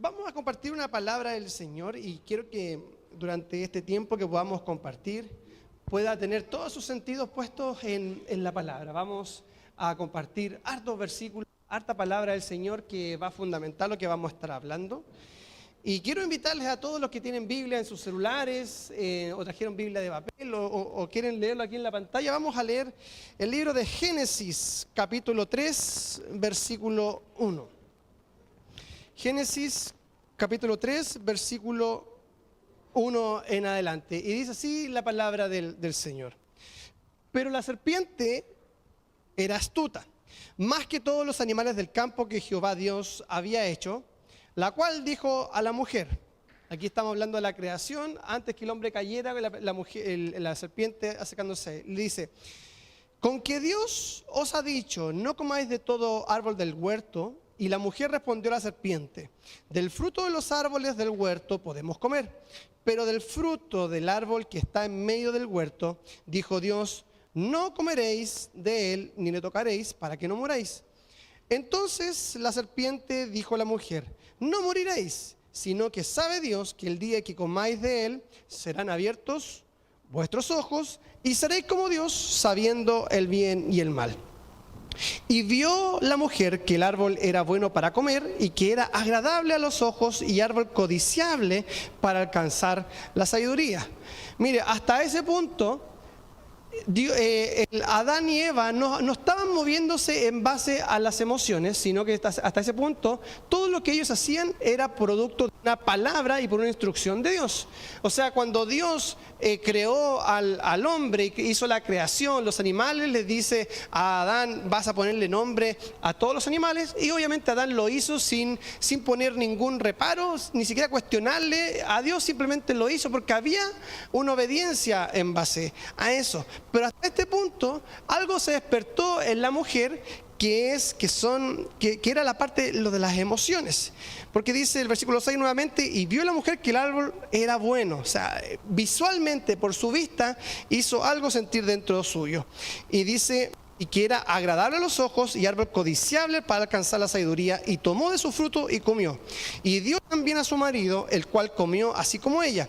Vamos a compartir una palabra del Señor y quiero que durante este tiempo que podamos compartir pueda tener todos sus sentidos puestos en la palabra. Vamos a compartir hartos versículos, harta palabra del Señor que va a fundamentar lo que vamos a estar hablando. Y quiero invitarles a todos los que tienen Biblia en sus celulares o trajeron Biblia de papel o quieren leerlo aquí en la pantalla. Vamos a leer el libro de Génesis, capítulo 3, versículo 1. Génesis, capítulo 3, versículo 1 en adelante. Y dice así la palabra del Señor. Pero la serpiente era astuta, más que todos los animales del campo que Jehová Dios había hecho, la cual dijo a la mujer. Aquí estamos hablando de la creación, antes que el hombre cayera, la serpiente acercándose. Le dice, con que Dios os ha dicho, no comáis de todo árbol del huerto. Y la mujer respondió a la serpiente, del fruto de los árboles del huerto podemos comer, pero del fruto del árbol que está en medio del huerto, dijo Dios, no comeréis de él ni le tocaréis para que no muráis. Entonces la serpiente dijo a la mujer, no moriréis, sino que sabe Dios que el día que comáis de él serán abiertos vuestros ojos y seréis como Dios, sabiendo el bien y el mal. Y vio la mujer que el árbol era bueno para comer y que era agradable a los ojos y árbol codiciable para alcanzar la sabiduría. Mire, hasta ese punto Adán y Eva no estaban moviéndose en base a las emociones, sino que hasta ese punto todo lo que ellos hacían era producto de una palabra y por una instrucción de Dios. O sea, cuando Dios creó al hombre y hizo la creación, los animales, le dice a Adán, vas a ponerle nombre a todos los animales, y obviamente Adán lo hizo sin poner ningún reparo, ni siquiera cuestionarle a Dios, simplemente lo hizo porque había una obediencia en base a eso. Pero hasta este punto algo se despertó en la mujer que era la parte lo de las emociones. Porque dice el versículo 6 nuevamente, y vio la mujer que el árbol era bueno. O sea, visualmente por su vista hizo algo sentir dentro suyo. Y dice, y que era agradable a los ojos y árbol codiciable para alcanzar la sabiduría, y tomó de su fruto y comió. Y dio también a su marido, el cual comió así como ella.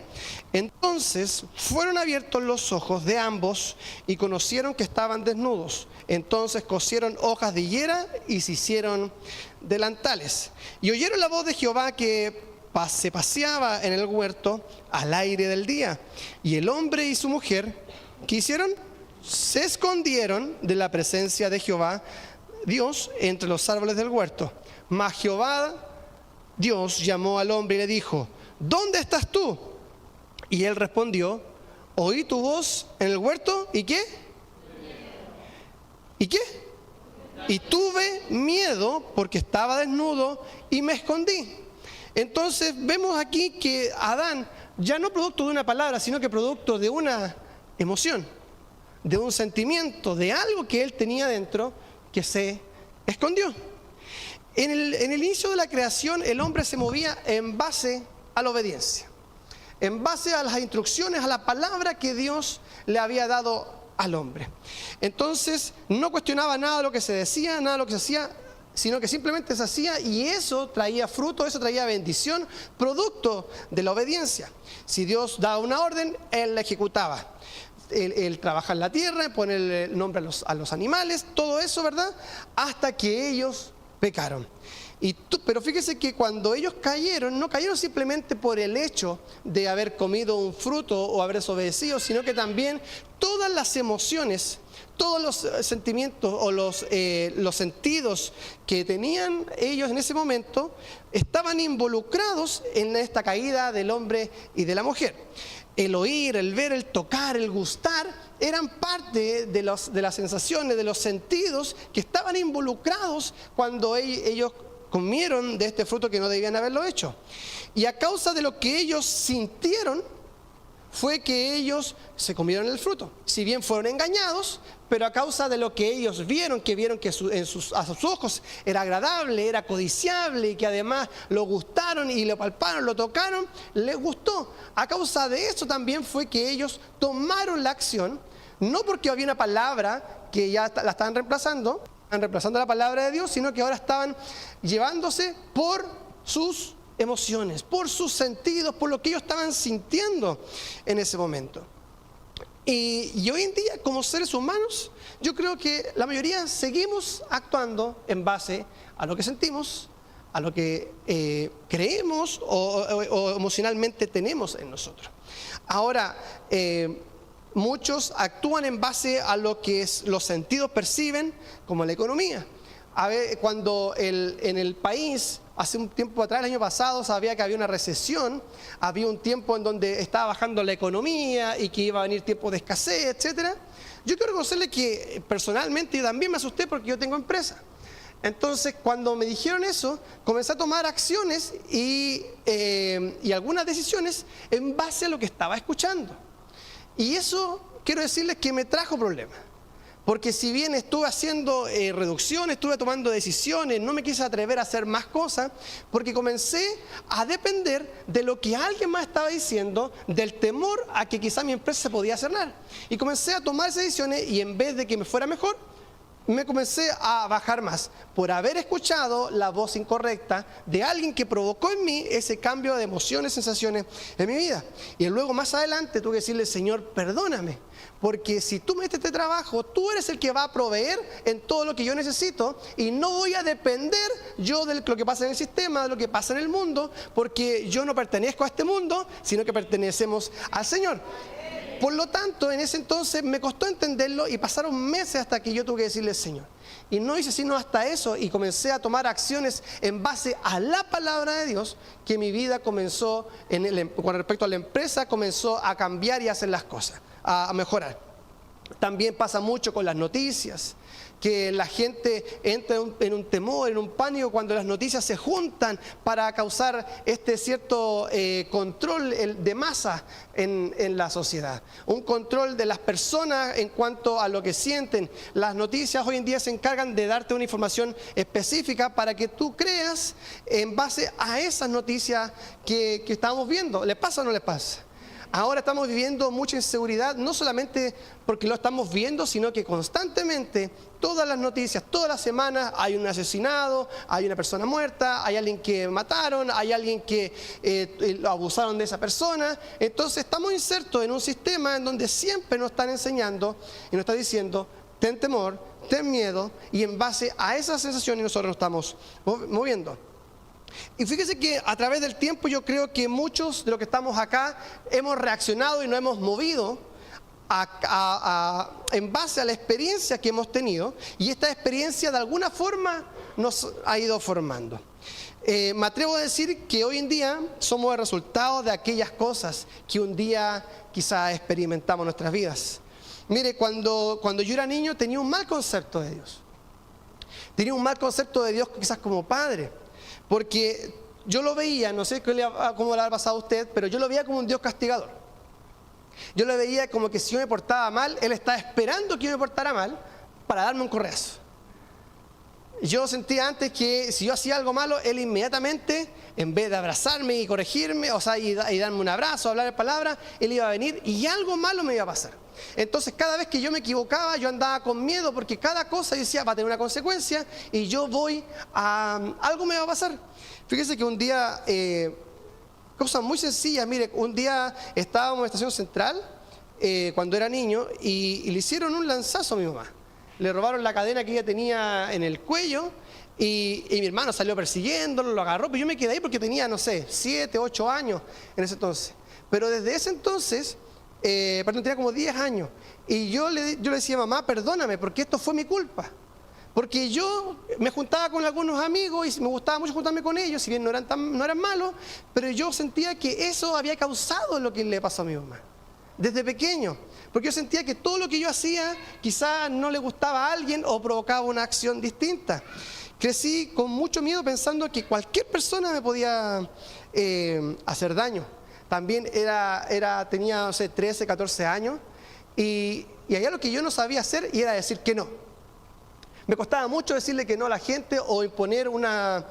Entonces fueron abiertos los ojos de ambos y conocieron que estaban desnudos. Entonces cosieron hojas de higuera y se hicieron delantales. Y oyeron la voz de Jehová que se paseaba en el huerto al aire del día. Y el hombre y su mujer, ¿qué hicieron? Se escondieron de la presencia de Jehová Dios entre los árboles del huerto. Mas Jehová Dios llamó al hombre y le dijo, ¿dónde estás tú? Y él respondió, oí tu voz en el huerto, ¿y qué? ¿Y qué? Y tuve miedo porque estaba desnudo y me escondí. Entonces vemos aquí que Adán, ya no producto de una palabra, sino que producto de una emoción, de un sentimiento, de algo que él tenía dentro, que se escondió. En el inicio de la creación, el hombre se movía en base a la obediencia, en base a las instrucciones, a la palabra que Dios le había dado al hombre. Entonces no cuestionaba nada de lo que se decía, nada de lo que se hacía, sino que simplemente se hacía, y eso traía fruto, eso traía bendición, producto de la obediencia. Si Dios daba una orden, él la ejecutaba. El trabajar la tierra, poner el nombre a los animales, todo eso, ¿verdad? Hasta que ellos pecaron. Pero fíjese que cuando ellos cayeron, no cayeron simplemente por el hecho de haber comido un fruto o haber desobedecido, sino que también todas las emociones, todos los sentimientos o los sentidos que tenían ellos en ese momento estaban involucrados en esta caída del hombre y de la mujer. El oír, el ver, el tocar, el gustar eran parte de las sensaciones, de los sentidos que estaban involucrados cuando ellos comieron de este fruto que no debían haberlo hecho. Y a causa de lo que ellos sintieron fue que ellos se comieron el fruto. Si bien fueron engañados, pero a causa de lo que ellos vieron que a sus ojos era agradable, era codiciable, y que además lo gustaron y lo palparon, lo tocaron, les gustó. A causa de eso también fue que ellos tomaron la acción, no porque había una palabra que ya la estaban reemplazando la palabra de Dios, sino que ahora estaban llevándose por sus emociones, por sus sentidos, por lo que ellos estaban sintiendo en ese momento. Y hoy en día, como seres humanos, yo creo que la mayoría seguimos actuando en base a lo que sentimos, a lo que creemos o emocionalmente tenemos en nosotros. Ahora, muchos actúan en base a lo que los sentidos perciben, como la economía. A ver, cuando en el país, hace un tiempo atrás, el año pasado, sabía que había una recesión, había un tiempo en donde estaba bajando la economía y que iba a venir tiempos de escasez, etcétera. Yo quiero reconocerle que personalmente yo también me asusté porque yo tengo empresa. Entonces, cuando me dijeron eso, comencé a tomar acciones y algunas decisiones en base a lo que estaba escuchando. Y eso, quiero decirles que me trajo problemas. Porque si bien estuve haciendo reducciones, estuve tomando decisiones, no me quise atrever a hacer más cosas, porque comencé a depender de lo que alguien más estaba diciendo, del temor a que quizá mi empresa se podía cerrar. Y comencé a tomar esas decisiones y en vez de que me fuera mejor, me comencé a bajar más por haber escuchado la voz incorrecta de alguien que provocó en mí ese cambio de emociones, sensaciones en mi vida. Y luego más adelante tuve que decirle, Señor, perdóname, porque si tú me diste este trabajo, tú eres el que va a proveer en todo lo que yo necesito y no voy a depender yo de lo que pasa en el sistema, de lo que pasa en el mundo, porque yo no pertenezco a este mundo, sino que pertenecemos al Señor. Por lo tanto, en ese entonces me costó entenderlo y pasaron meses hasta que yo tuve que decirle, Señor. Y no hice sino hasta eso y comencé a tomar acciones en base a la palabra de Dios, que mi vida comenzó, con respecto a la empresa, comenzó a cambiar y a hacer las cosas, a mejorar. También pasa mucho con las noticias, que la gente entra en un temor, en un pánico cuando las noticias se juntan para causar este cierto control de masa en la sociedad. Un control de las personas en cuanto a lo que sienten. Las noticias hoy en día se encargan de darte una información específica para que tú creas en base a esas noticias que estamos viendo. ¿Les pasa o no les pasa? Ahora estamos viviendo mucha inseguridad, no solamente porque lo estamos viendo, sino que constantemente, todas las noticias, todas las semanas, hay un asesinado, hay una persona muerta, hay alguien que mataron, hay alguien que lo abusaron de esa persona. Entonces estamos insertos en un sistema en donde siempre nos están enseñando y nos están diciendo, ten temor, ten miedo, y en base a esas sensaciones nosotros nos estamos moviendo. Y fíjese que a través del tiempo yo creo que muchos de los que estamos acá hemos reaccionado y nos hemos movido en base a la experiencia que hemos tenido, y esta experiencia de alguna forma nos ha ido formando. Me atrevo a decir que hoy en día somos el resultado de aquellas cosas que un día quizás experimentamos en nuestras vidas. Mire, cuando yo era niño tenía un mal concepto de Dios. Tenía un mal concepto de Dios quizás como padre. Porque yo lo veía, no sé cómo le ha pasado a usted, pero yo lo veía como un Dios castigador. Yo lo veía como que si yo me portaba mal, Él estaba esperando que yo me portara mal para darme un correazo. Yo sentía antes que si yo hacía algo malo, Él inmediatamente, en vez de abrazarme y corregirme, o sea, y darme un abrazo, hablar palabras, Él iba a venir y algo malo me iba a pasar. Entonces cada vez que yo me equivocaba, yo andaba con miedo porque cada cosa yo decía va a tener una consecuencia y yo algo me va a pasar. Fíjese que un día, cosas muy sencillas, mire, un día estábamos en Estación Central cuando era niño y le hicieron un lanzazo a mi mamá. Le robaron la cadena que ella tenía en el cuello y mi hermano salió persiguiéndolo, lo agarró, pero yo me quedé ahí porque tenía, no sé, 7, 8 años en ese entonces. Pero desde ese entonces... tenía como 10 años y yo le decía, mamá, perdóname porque esto fue mi culpa, porque yo me juntaba con algunos amigos y me gustaba mucho juntarme con ellos, si bien no eran malos, pero yo sentía que eso había causado lo que le pasó a mi mamá desde pequeño, porque yo sentía que todo lo que yo hacía quizás no le gustaba a alguien o provocaba una acción distinta. Crecí con mucho miedo pensando que cualquier persona me podía hacer daño. También tenía, no sé, 13, 14 años y había lo que yo no sabía hacer y era decir que no. Me costaba mucho decirle que no a la gente o imponer una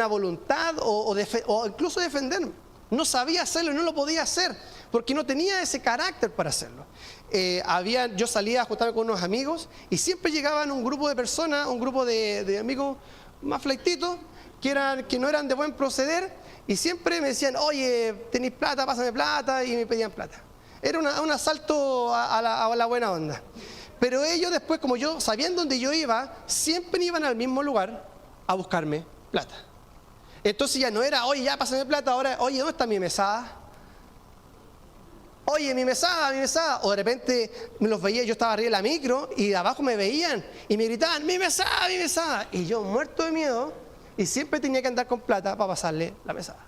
voluntad o incluso defenderme. No sabía hacerlo y no lo podía hacer porque no tenía ese carácter para hacerlo. Yo salía a juntarme con unos amigos y siempre llegaban un grupo de personas, un grupo de amigos más flaititos, que no eran de buen proceder, y siempre me decían, oye, ¿tenéis plata? Pásame plata, y me pedían plata. Era un asalto a la buena onda. Pero ellos después, como yo, sabían dónde yo iba, siempre iban al mismo lugar a buscarme plata. Entonces ya no era, oye, ya pásame plata, ahora, oye, ¿dónde está mi mesada? Oye, mi mesada, mi mesada. O de repente me los veía, yo estaba arriba de la micro y de abajo me veían y me gritaban, mi mesada, mi mesada. Y yo muerto de miedo y siempre tenía que andar con plata para pasarle la mesada.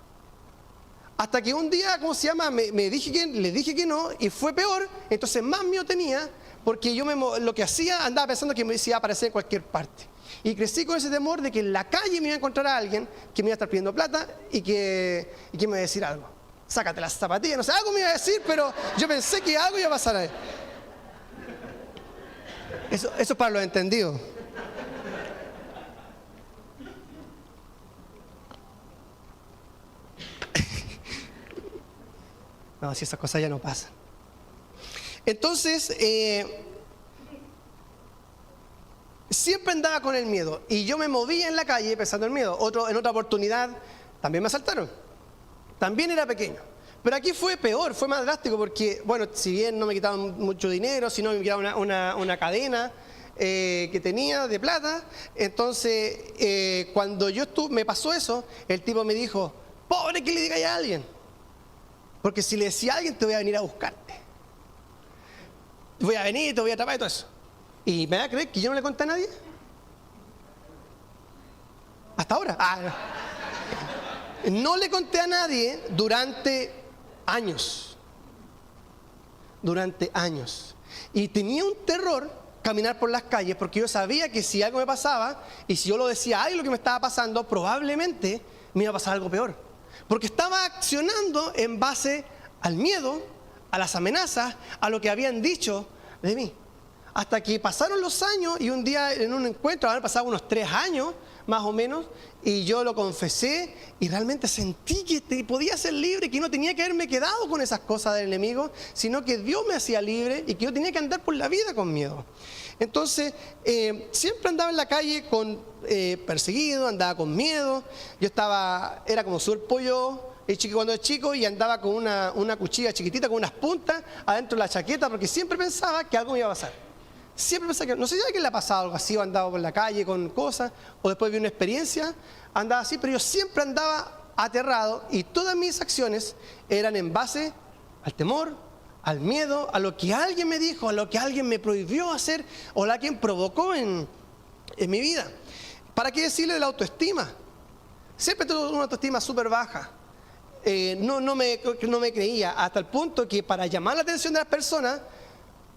Hasta que un día, ¿cómo se llama? Le dije que no y fue peor, entonces más miedo tenía porque yo lo que hacía andaba pensando que me iba a aparecer en cualquier parte. Y crecí con ese temor de que en la calle me iba a encontrar a alguien que me iba a estar pidiendo plata y que me iba a decir algo. Sácate las zapatillas, no sé, algo me iba a decir, pero yo pensé que algo iba a pasar a él. Eso es para los entendidos. No, si esas cosas ya no pasan. Entonces, siempre andaba con el miedo. Y yo me movía en la calle pensando en el miedo. En otra oportunidad también me asaltaron. También era pequeño. Pero aquí fue peor, fue más drástico porque, bueno, si bien no me quitaban mucho dinero, sino me quitaban una cadena que tenía de plata. Entonces, cuando me pasó eso, el tipo me dijo, pobre que le diga a alguien. Porque si le decía a alguien, te voy a venir a buscarte. Voy a venir, te voy a atrapar y todo eso. ¿Y me va a creer que yo no le conté a nadie? ¿Hasta ahora? No le conté a nadie durante años. Durante años. Y tenía un terror caminar por las calles porque yo sabía que si algo me pasaba y si yo lo decía a alguien lo que me estaba pasando, probablemente me iba a pasar algo peor. Porque estaba accionando en base al miedo, a las amenazas, a lo que habían dicho de mí. Hasta que pasaron los años y un día en un encuentro, haber pasado unos 3 años más o menos, y yo lo confesé y realmente sentí que podía ser libre, que no tenía que haberme quedado con esas cosas del enemigo, sino que Dios me hacía libre y que yo tenía que andar por la vida con miedo. Entonces, siempre andaba en la calle perseguido, andaba con miedo. Yo era como súper pollo cuando era chico y andaba con una cuchilla chiquitita con unas puntas adentro de la chaqueta porque siempre pensaba que algo me iba a pasar. Siempre pensaba que, no sé si a alguien le ha pasado algo así, o andaba por la calle con cosas, o después vi una experiencia, andaba así, pero yo siempre andaba aterrado y todas mis acciones eran en base al temor, al miedo, a lo que alguien me dijo, a lo que alguien me prohibió hacer, o la quien provocó en mi vida. ¿Para qué decirle de la autoestima? Siempre tuve una autoestima súper baja. No me creía, hasta el punto que para llamar la atención de las personas,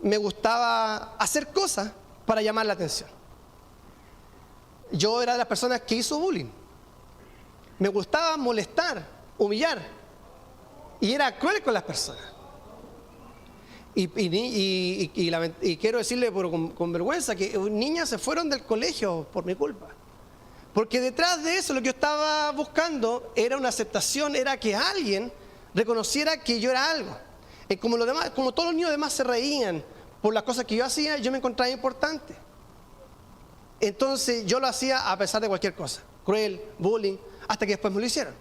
me gustaba hacer cosas para llamar la atención. Yo era de las personas que hizo bullying. Me gustaba molestar, humillar. Y era cruel con las personas. Y quiero decirle con vergüenza que niñas se fueron del colegio por mi culpa. Porque detrás de eso lo que yo estaba buscando era una aceptación, era que alguien reconociera que yo era algo. Como todos los niños demás se reían por las cosas que yo hacía, yo me encontraba importante. Entonces yo lo hacía a pesar de cualquier cosa, cruel, bullying, hasta que después me lo hicieron.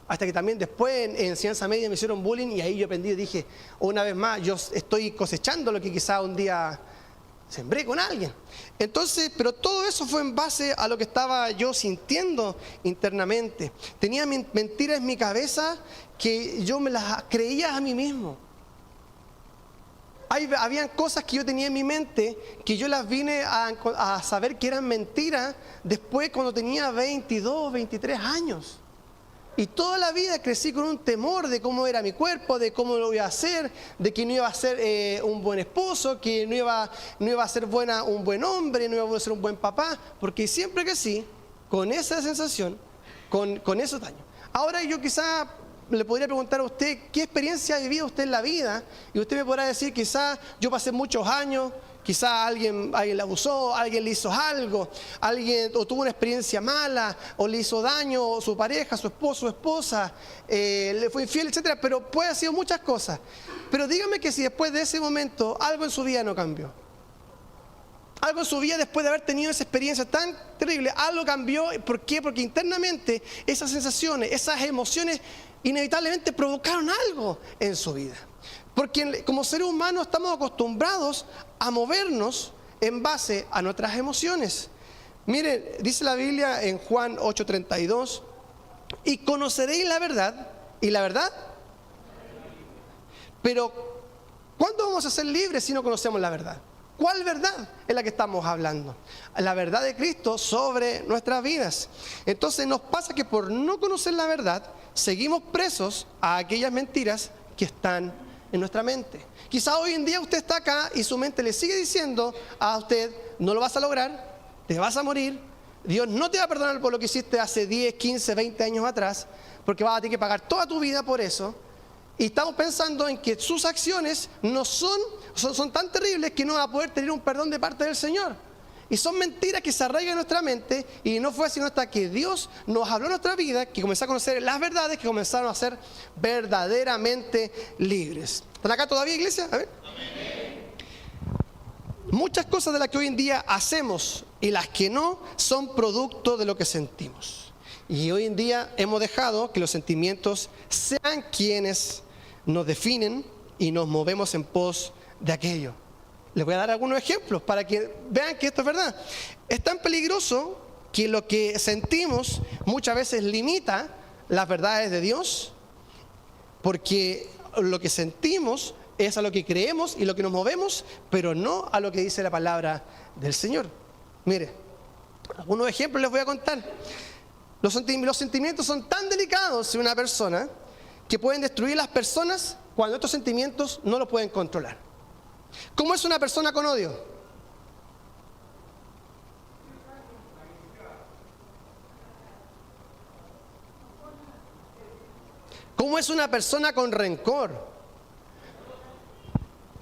Hasta que también después en enseñanza media me hicieron bullying y ahí yo aprendí y dije, una vez más, yo estoy cosechando lo que quizá un día sembré con alguien. Entonces, pero todo eso fue en base a lo que estaba yo sintiendo internamente. Tenía mentiras en mi cabeza que yo me las creía a mí mismo. Habían cosas que yo tenía en mi mente que yo las vine a saber que eran mentiras después cuando tenía 22, 23 años. Y toda la vida crecí con un temor de cómo era mi cuerpo, de cómo lo iba a hacer, de que no iba a ser un buen esposo, que no iba a ser un buen hombre, no iba a ser un buen papá, porque siempre crecí con esa sensación, con esos daños. Ahora yo quizá le podría preguntar a usted qué experiencia ha vivido usted en la vida y usted me podrá decir, quizá yo pasé muchos años, quizá alguien le abusó, alguien le hizo algo, o tuvo una experiencia mala, o le hizo daño a su pareja, su esposo, su esposa, le fue infiel, etcétera, pero puede haber sido muchas cosas. Pero dígame que si después de ese momento algo en su vida no cambió. Algo en su vida después de haber tenido esa experiencia tan terrible, algo cambió. ¿Por qué? Porque internamente esas sensaciones, esas emociones inevitablemente provocaron algo en su vida. Porque como seres humanos estamos acostumbrados a movernos en base a nuestras emociones. Miren, dice la Biblia en Juan 8:32, y conoceréis la verdad, y la verdad. Pero, ¿cuándo vamos a ser libres si no conocemos la verdad? ¿Cuál verdad es la que estamos hablando? La verdad de Cristo sobre nuestras vidas. Entonces nos pasa que por no conocer la verdad, seguimos presos a aquellas mentiras que están en nuestra mente. Quizá hoy en día usted está acá y su mente le sigue diciendo a usted: no lo vas a lograr, te vas a morir, Dios no te va a perdonar por lo que hiciste hace 10, 15, 20 años atrás, porque vas a tener que pagar toda tu vida por eso. Y estamos pensando en que sus acciones no son tan terribles que no va a poder tener un perdón de parte del Señor. Y son mentiras que se arraigan en nuestra mente, y no fue sino hasta que Dios nos habló en nuestra vida que comenzamos a conocer las verdades, que comenzaron a ser verdaderamente libres. ¿Están acá todavía, iglesia? A ver. Amén. Muchas cosas de las que hoy en día hacemos y las que no son producto de lo que sentimos. Y hoy en día hemos dejado que los sentimientos sean quienes nos definen y nos movemos en pos de aquello. Les voy a dar algunos ejemplos para que vean que esto es verdad. Es tan peligroso que lo que sentimos muchas veces limita las verdades de Dios, porque lo que sentimos es a lo que creemos y lo que nos movemos, pero no a lo que dice la palabra del Señor. Mire, algunos ejemplos les voy a contar. Los sentimientos son tan delicados en una persona que pueden destruir las personas cuando estos sentimientos no los pueden controlar. ¿Cómo es una persona con odio? ¿Cómo es una persona con rencor?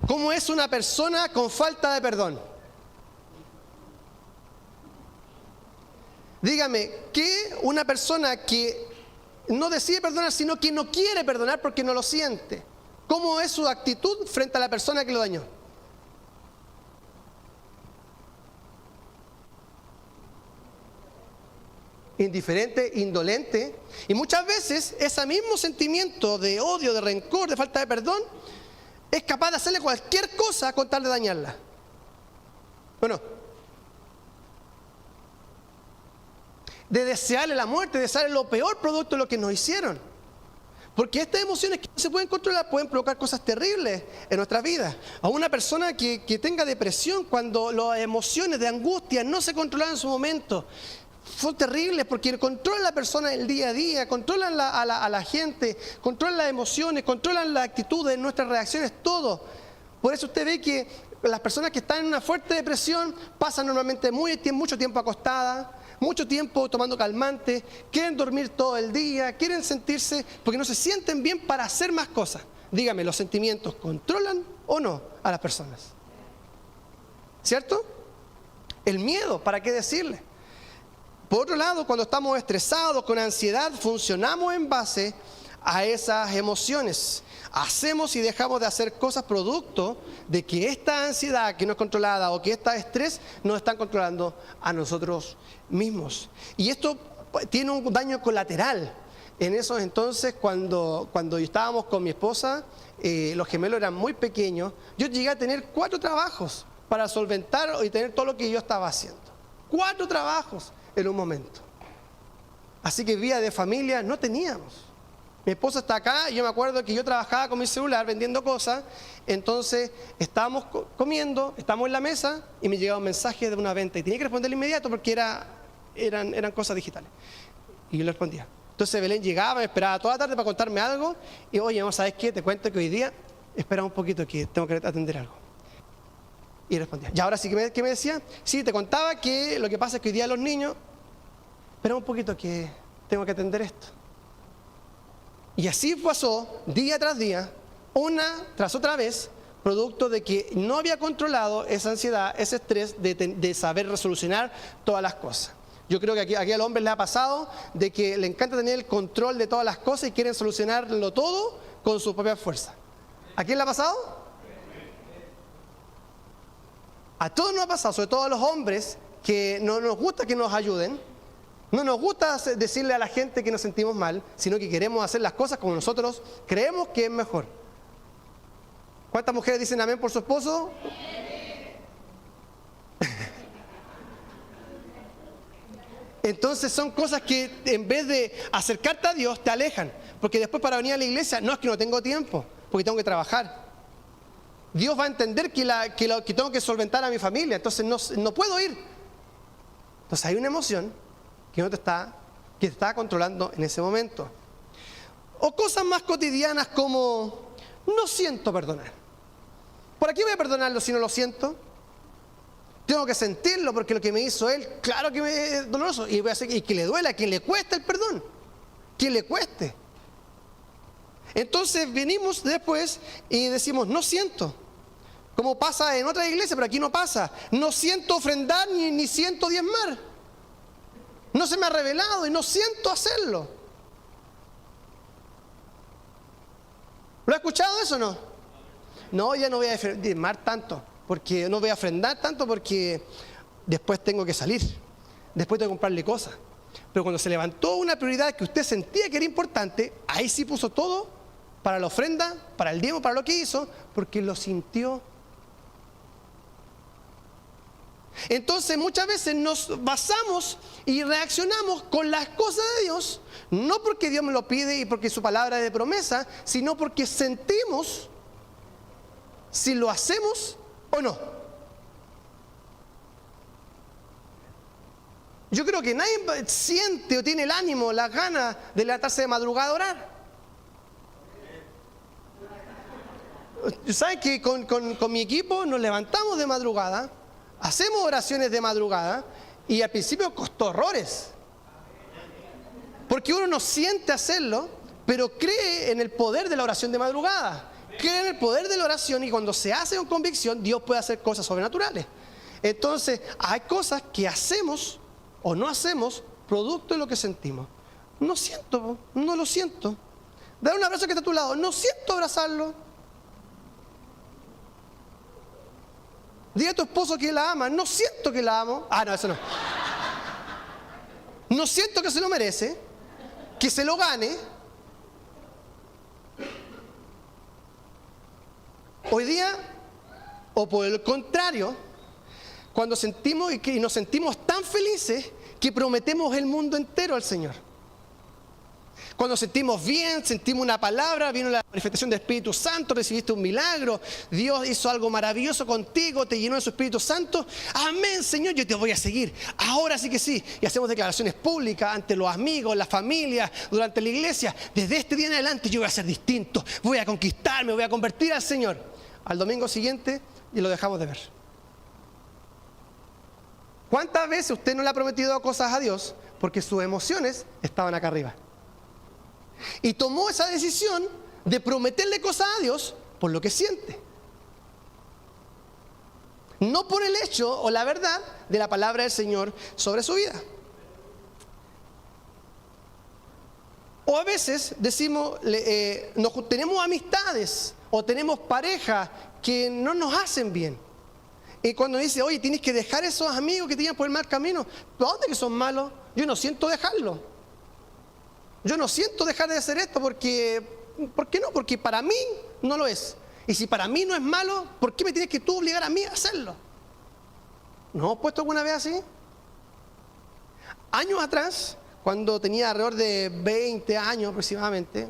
¿Cómo es una persona con falta de perdón? Dígame, ¿qué una persona que no decide perdonar, sino que no quiere perdonar porque no lo siente? ¿Cómo es su actitud frente a la persona que lo dañó? Indiferente, indolente. Y muchas veces ese mismo sentimiento de odio, de rencor, de falta de perdón, es capaz de hacerle cualquier cosa con tal de dañarla. Bueno, de desearle la muerte, de desearle lo peor producto de lo que nos hicieron. Porque estas emociones que no se pueden controlar pueden provocar cosas terribles en nuestras vidas. A una persona que tenga depresión, cuando las emociones de angustia no se controlan en su momento, son terribles porque controlan a la persona el día a día, controlan a la gente, controlan las emociones, controlan las actitudes, nuestras reacciones, todo. Por eso usted ve que las personas que están en una fuerte depresión pasan normalmente mucho tiempo acostadas, mucho tiempo tomando calmantes, quieren dormir todo el día, quieren sentirse, porque no se sienten bien para hacer más cosas. Dígame, ¿los sentimientos controlan o no a las personas? ¿Cierto? El miedo, ¿para qué decirle? Por otro lado, cuando estamos estresados, con ansiedad, funcionamos en base a esas emociones. Hacemos y dejamos de hacer cosas producto de que esta ansiedad que no es controlada o que este estrés nos están controlando a nosotros mismos. Y esto tiene un daño colateral. En esos entonces, cuando estábamos con mi esposa, los gemelos eran muy pequeños, yo llegué a tener 4 trabajos para solventar y tener todo lo que yo estaba haciendo. 4 trabajos en un momento. Así que vida de familia no teníamos. Mi esposa está acá y yo me acuerdo que yo trabajaba con mi celular vendiendo cosas. Entonces estábamos comiendo, estábamos en la mesa y me llegaba un mensaje de una venta y tenía que responderle inmediato porque eran cosas digitales. Y yo le respondía. Entonces Belén llegaba, me esperaba toda la tarde para contarme algo y oye, ¿sabes qué? Te cuento que hoy día espera un poquito que tengo que atender algo. Y respondía. Y ahora sí, ¿qué me decía? Sí, te contaba que lo que pasa es que hoy día los niños, espera un poquito que tengo que atender esto. Y así pasó día tras día, una tras otra vez, producto de que no había controlado esa ansiedad, ese estrés de saber resolucionar todas las cosas. Yo creo que aquí al hombre le ha pasado de que le encanta tener el control de todas las cosas y quieren solucionarlo todo con su propia fuerza. ¿A quién le ha pasado? A todos nos ha pasado, sobre todo a los hombres, que no nos gusta que nos ayuden. No nos gusta decirle a la gente que nos sentimos mal, sino que queremos hacer las cosas como nosotros creemos que es mejor. ¿Cuántas mujeres dicen amén por su esposo? Entonces son cosas que en vez de acercarte a Dios te alejan. Porque después para venir a la iglesia, no, es que no tengo tiempo, porque tengo que trabajar. Dios va a entender que tengo que solventar a mi familia, entonces no puedo ir. Entonces hay una emoción que te está controlando en ese momento. O cosas más cotidianas como, no siento perdonar. ¿Por qué voy a perdonarlo si no lo siento? Tengo que sentirlo porque lo que me hizo él, claro que es doloroso. Y voy a hacer y que le duela, que le cueste el perdón. Que le cueste. Entonces venimos después y decimos, no siento. Como pasa en otras iglesias, pero aquí no pasa. No siento ofrendar ni siento diezmar. No se me ha revelado y no siento hacerlo. ¿Lo ha escuchado eso o no? No, ya no voy a diezmar tanto, porque no voy a ofrendar tanto porque después tengo que salir. Después tengo que comprarle cosas. Pero cuando se levantó una prioridad que usted sentía que era importante, ahí sí puso todo para la ofrenda, para el diezmo, para lo que hizo, porque lo sintió. Entonces muchas veces nos basamos y reaccionamos con las cosas de Dios, no porque Dios me lo pide y porque su palabra es de promesa, sino porque sentimos si lo hacemos o no. Yo creo que nadie siente o tiene el ánimo, las ganas de levantarse de madrugada a orar. ¿Saben que con mi equipo nos levantamos de madrugada? Hacemos oraciones de madrugada y al principio costó horrores. Porque uno no siente hacerlo, pero cree en el poder de la oración de madrugada. Cree en el poder de la oración y cuando se hace con convicción, Dios puede hacer cosas sobrenaturales. Entonces, hay cosas que hacemos o no hacemos producto de lo que sentimos. No siento, no lo siento. Dar un abrazo que está a tu lado, no siento abrazarlo. Dile a tu esposo que la ama. No siento que la amo. No, eso no. No siento que se lo merece, que se lo gane. Hoy día, o por el contrario, cuando sentimos y nos sentimos tan felices que prometemos el mundo entero al Señor. Cuando sentimos bien, sentimos una palabra, vino la manifestación del Espíritu Santo, recibiste un milagro, Dios hizo algo maravilloso contigo, te llenó de su Espíritu Santo. Amén, Señor, yo te voy a seguir. Ahora sí que sí. Y hacemos declaraciones públicas ante los amigos, la familia, durante la iglesia. Desde este día en adelante yo voy a ser distinto, voy a conquistarme, voy a convertir al Señor. Al domingo siguiente y lo dejamos de ver. ¿Cuántas veces usted no le ha prometido cosas a Dios porque sus emociones estaban acá arriba? Y tomó esa decisión de prometerle cosas a Dios por lo que siente. No por el hecho o la verdad de la palabra del Señor sobre su vida. O a veces decimos, tenemos amistades o tenemos pareja que no nos hacen bien. Y cuando dice, oye, tienes que dejar esos amigos que te llevan por el mal camino, ¿para dónde que son malos? Yo no siento dejarlo. Yo no siento dejar de hacer esto porque, ¿por qué no? Porque para mí no lo es. Y si para mí no es malo, ¿por qué me tienes que tú obligar a mí a hacerlo? ¿Nos hemos puesto alguna vez así? Años atrás, cuando tenía alrededor de 20 años aproximadamente,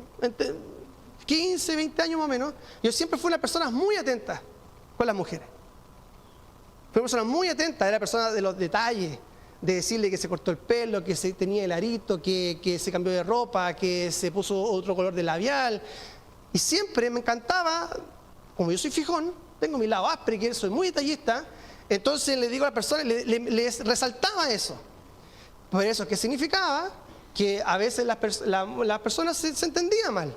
15, 20 años más o menos, yo siempre fui una persona muy atenta con las mujeres. Fui una persona muy atenta, era persona de los detalles. De decirle que se cortó el pelo, que se tenía el arito, que se cambió de ropa, que se puso otro color de labial. Y siempre me encantaba, como yo soy fijón, tengo mi lado áspero, que soy muy detallista, entonces le digo a la persona, les resaltaba eso. Por eso, ¿qué significaba? Que a veces las personas se entendían mal.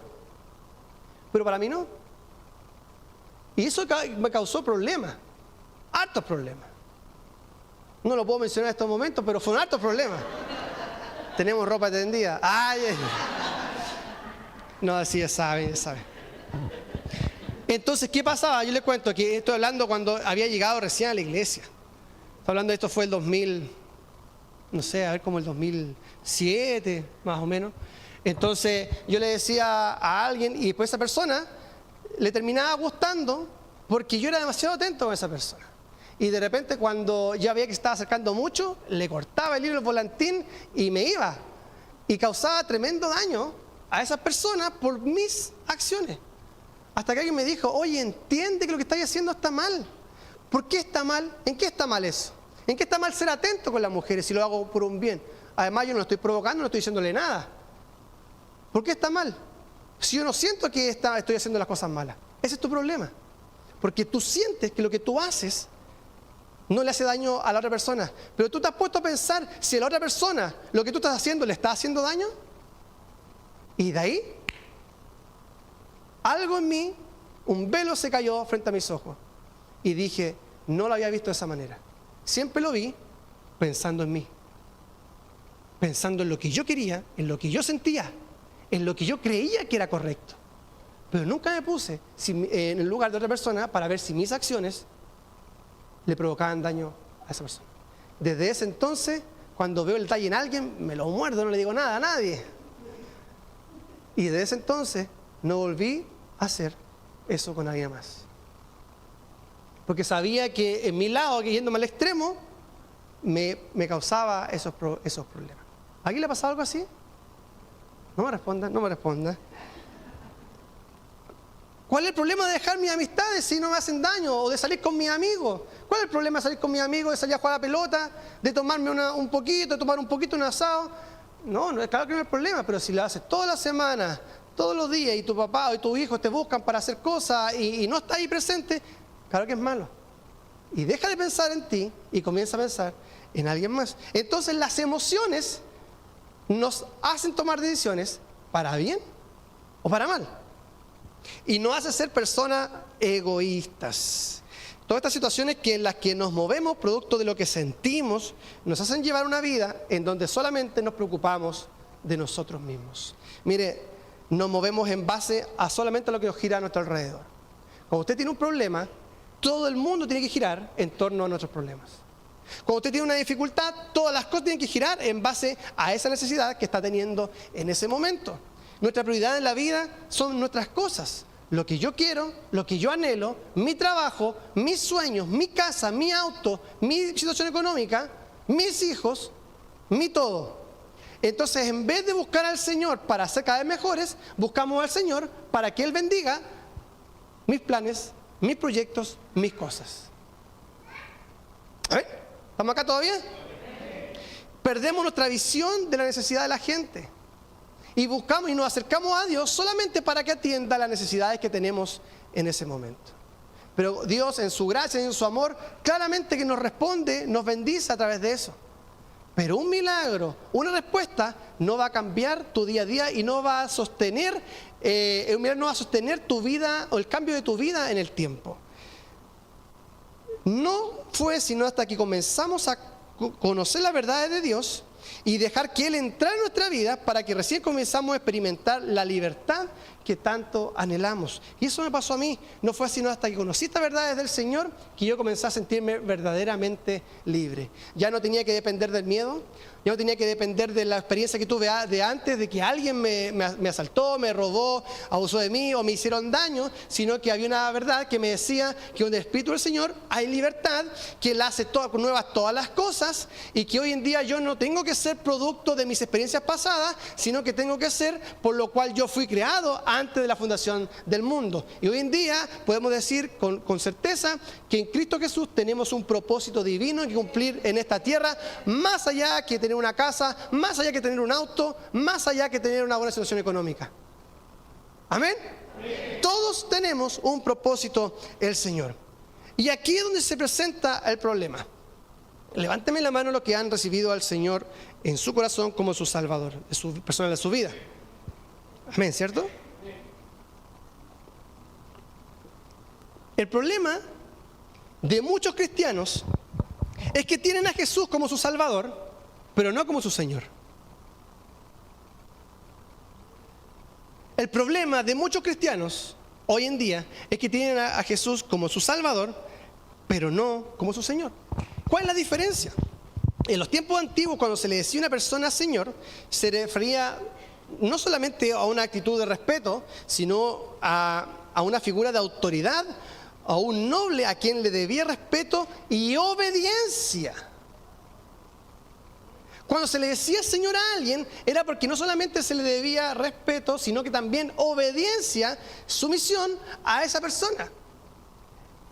Pero para mí no. Y eso me causó problemas, hartos problemas. No lo puedo mencionar en estos momentos, pero fue un alto problema. Tenemos ropa tendida. No, así ya sabe. Entonces, ¿qué pasaba? Yo les cuento que estoy hablando cuando había llegado recién a la iglesia. Estoy hablando de esto fue el 2000, no sé, a ver, como el 2007, más o menos. Entonces, yo le decía a alguien y después esa persona le terminaba gustando porque yo era demasiado atento con esa persona. Y de repente, cuando ya veía que se estaba acercando mucho, le cortaba el libro, el volantín y me iba. Y causaba tremendo daño a esas personas por mis acciones. Hasta que alguien me dijo, oye, entiende que lo que estás haciendo está mal. ¿Por qué está mal? ¿En qué está mal eso? ¿En qué está mal ser atento con las mujeres si lo hago por un bien? Además, yo no lo estoy provocando, no estoy diciéndole nada. ¿Por qué está mal? Si yo no siento que estoy haciendo las cosas malas. Ese es tu problema. Porque tú sientes que lo que tú haces no le hace daño a la otra persona. Pero tú te has puesto a pensar si a la otra persona lo que tú estás haciendo le está haciendo daño. Y de ahí, algo en mí, un velo se cayó frente a mis ojos. Y dije, no lo había visto de esa manera. Siempre lo vi pensando en mí. Pensando en lo que yo quería, en lo que yo sentía, en lo que yo creía que era correcto. Pero nunca me puse en el lugar de otra persona para ver si mis acciones le provocaban daño a esa persona. Desde ese entonces, cuando veo el detalle en alguien, me lo muerdo, no le digo nada a nadie. Y desde ese entonces no volví a hacer eso con nadie más. Porque sabía que en mi lado, que yéndome al extremo, me causaba esos problemas. ¿A alguien le ha pasado algo así? No me responda, no me responda. ¿Cuál es el problema de dejar mis amistades si no me hacen daño? O de salir con mis amigos. ¿Cuál es el problema de salir con mis amigos, de salir a jugar a la pelota, de tomarme un poquito, de tomar un poquito un asado? No, claro que no es el problema, pero si lo haces toda la semana, todos los días, y tu papá o tu hijo te buscan para hacer cosas y no está ahí presente, claro que es malo. Y deja de pensar en ti y comienza a pensar en alguien más. Entonces las emociones nos hacen tomar decisiones para bien o para mal. Y nos hace ser personas egoístas. Todas estas situaciones en las que nos movemos producto de lo que sentimos nos hacen llevar una vida en donde solamente nos preocupamos de nosotros mismos. Mire, nos movemos en base a solamente lo que nos gira a nuestro alrededor. Cuando usted tiene un problema, todo el mundo tiene que girar en torno a nuestros problemas. Cuando usted tiene una dificultad, todas las cosas tienen que girar en base a esa necesidad que está teniendo en ese momento. Nuestra prioridad en la vida son nuestras cosas. Lo que yo quiero, lo que yo anhelo, mi trabajo, mis sueños, mi casa, mi auto, mi situación económica, mis hijos, mi todo. Entonces, en vez de buscar al Señor para ser cada vez mejores, buscamos al Señor para que Él bendiga mis planes, mis proyectos, mis cosas. A ver, ¿estamos acá todavía? Perdemos nuestra visión de la necesidad de la gente. Y buscamos y nos acercamos a Dios solamente para que atienda las necesidades que tenemos en ese momento. Pero Dios, en su gracia y en su amor, claramente que nos responde, nos bendice a través de eso. Pero un milagro, una respuesta, no va a cambiar tu día a día y no va a sostener, un milagro no va a sostener tu vida o el cambio de tu vida en el tiempo. No fue sino hasta que comenzamos a conocer las verdades de Dios y dejar que Él entrara en nuestra vida para que recién comenzamos a experimentar la libertad que tanto anhelamos. Y eso me pasó a mí. No fue sino hasta que conocí estas verdades del Señor que yo comencé a sentirme verdaderamente libre. Ya no tenía que depender del miedo, ya no tenía que depender de la experiencia que tuve de antes, de que alguien me asaltó, me robó, abusó de mí o me hicieron daño, sino que había una verdad que me decía que en el Espíritu del Señor hay libertad, que Él hace nuevas todas las cosas y que hoy en día yo no tengo que ser producto de mis experiencias pasadas, sino que tengo que ser por lo cual yo fui creado antes de la fundación del mundo. Y hoy en día podemos decir con certeza que en Cristo Jesús tenemos un propósito divino que cumplir en esta tierra, más allá que tener una casa, más allá que tener un auto, más allá que tener una buena situación económica. ¿Amén? Todos tenemos un propósito el Señor. Y aquí es donde se presenta el problema. Levánteme la mano los que han recibido al Señor en su corazón como su Salvador, de su persona de su vida. Amén, ¿cierto? El problema de muchos cristianos es que tienen a Jesús como su Salvador, pero no como su Señor. El problema de muchos cristianos hoy en día es que tienen a Jesús como su Salvador, pero no como su Señor. ¿Cuál es la diferencia? En los tiempos antiguos, cuando se le decía a una persona Señor, se refería no solamente a una actitud de respeto, sino a una figura de autoridad, a un noble a quien le debía respeto y obediencia. Cuando se le decía Señor a alguien, era porque no solamente se le debía respeto, sino que también obediencia, sumisión a esa persona.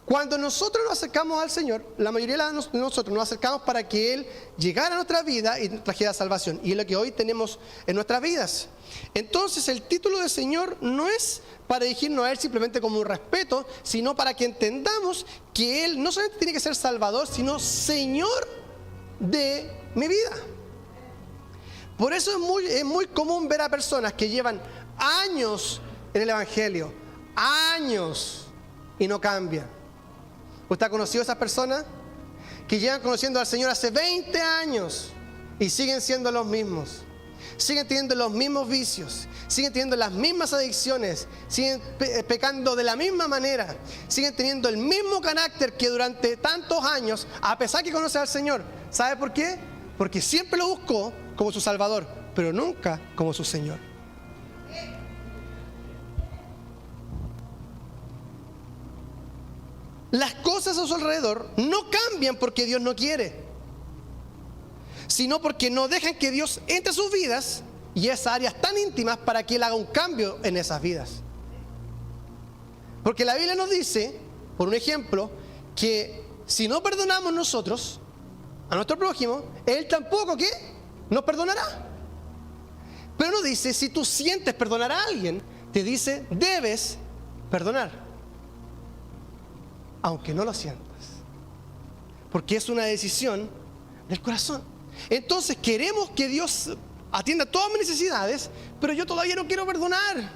Cuando nosotros nos acercamos al Señor, la mayoría de nosotros nos acercamos para que Él llegara a nuestra vida y trajera salvación. Y es lo que hoy tenemos en nuestras vidas. Entonces el título de Señor no es para dirigirnos a Él simplemente como un respeto, sino para que entendamos que Él no solamente tiene que ser Salvador, sino Señor de mi vida. Por eso es muy común ver a personas que llevan años en el Evangelio, años, y no cambian. ¿Usted ha conocido a esas personas que llevan conociendo al Señor hace 20 años y siguen siendo los mismos? Siguen teniendo los mismos vicios, siguen teniendo las mismas adicciones, siguen pecando de la misma manera, siguen teniendo el mismo carácter que durante tantos años, a pesar que conoce al Señor. ¿Sabe por qué? Porque siempre lo buscó como su Salvador, pero nunca como su Señor. Las cosas a su alrededor no cambian porque Dios no quiere, sino porque no dejan que Dios entre a sus vidas y esas áreas tan íntimas para que Él haga un cambio en esas vidas. Porque la Biblia nos dice, por un ejemplo, que si no perdonamos nosotros a nuestro prójimo, Él tampoco, ¿qué? Nos perdonará. Pero no dice, si tú sientes perdonar a alguien, te dice, debes perdonar, aunque no lo sientas, porque es una decisión del corazón. Entonces queremos que Dios atienda todas mis necesidades, pero yo todavía no quiero perdonar.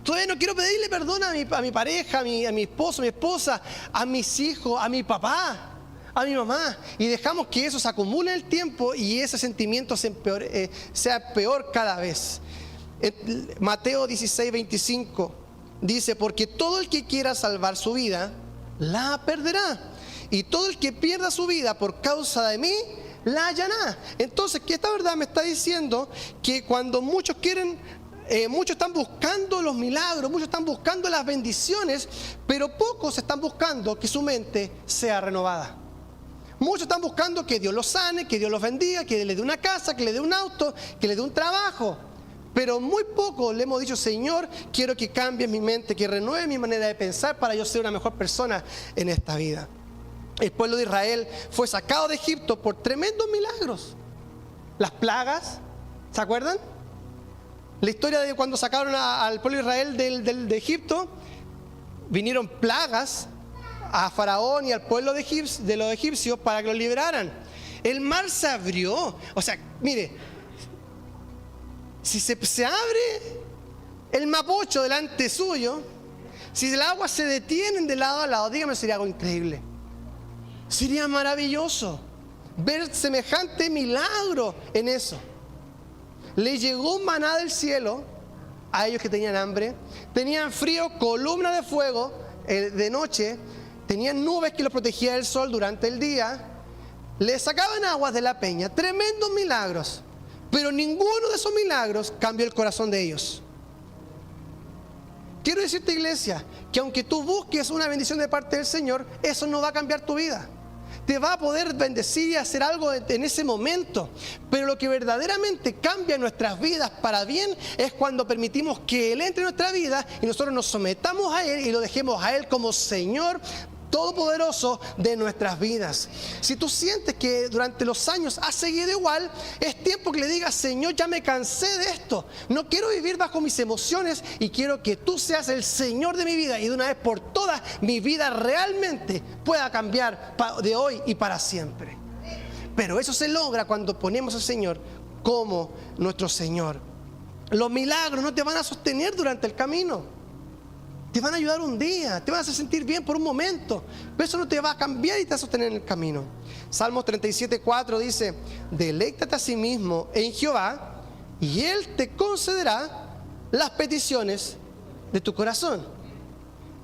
Todavía no quiero pedirle perdón a mi pareja, a mi esposo, a mi esposa, a mis hijos, a mi papá, a mi mamá. Y dejamos que eso se acumule en el tiempo y ese sentimiento sea peor cada vez. Mateo 16:25 dice, porque todo el que quiera salvar su vida, la perderá. Y todo el que pierda su vida por causa de mí, la hallará. Entonces, que esta verdad me está diciendo que cuando muchos están buscando los milagros, muchos están buscando las bendiciones, pero pocos están buscando que su mente sea renovada. Muchos están buscando que Dios los sane, que Dios los bendiga, que les dé una casa, que les dé un auto, que les dé un trabajo. Pero muy poco le hemos dicho, Señor, quiero que cambies mi mente, que renueve mi manera de pensar para yo ser una mejor persona en esta vida. El pueblo de Israel fue sacado de Egipto por tremendos milagros. Las plagas, ¿se acuerdan? La historia de cuando sacaron al pueblo de Israel de Egipto, vinieron plagas a Faraón y al pueblo de los egipcios para que los liberaran. El mar se abrió. O sea, mire, si se abre el Mapocho delante suyo, si el agua se detiene de lado a lado, dígame, sería algo increíble. Sería maravilloso ver semejante milagro en eso. Le llegó un maná del cielo a ellos que tenían hambre, tenían frío, columna de fuego de noche, tenían nubes que los protegían del sol durante el día, les sacaban aguas de la peña, tremendos milagros, pero ninguno de esos milagros cambió el corazón de ellos. Quiero decirte, iglesia, que aunque tú busques una bendición de parte del Señor, eso no va a cambiar tu vida. Te va a poder bendecir y hacer algo en ese momento, pero lo que verdaderamente cambia nuestras vidas para bien es cuando permitimos que Él entre en nuestra vida y nosotros nos sometamos a Él y lo dejemos a Él como Señor todopoderoso de nuestras vidas. Si tú sientes que durante los años has seguido igual, es tiempo que le digas, Señor, ya me cansé de esto, no quiero vivir bajo mis emociones y quiero que tú seas el Señor de mi vida y de una vez por todas mi vida realmente pueda cambiar de hoy y para siempre. Pero eso se logra cuando ponemos al Señor como nuestro Señor. Los milagros no te van a sostener durante el camino. Te van a ayudar un día, te van a hacer sentir bien por un momento, pero eso no te va a cambiar y te va a sostener en el camino. Salmos 37:4 dice, deleítate a sí mismo en Jehová y Él te concederá las peticiones de tu corazón.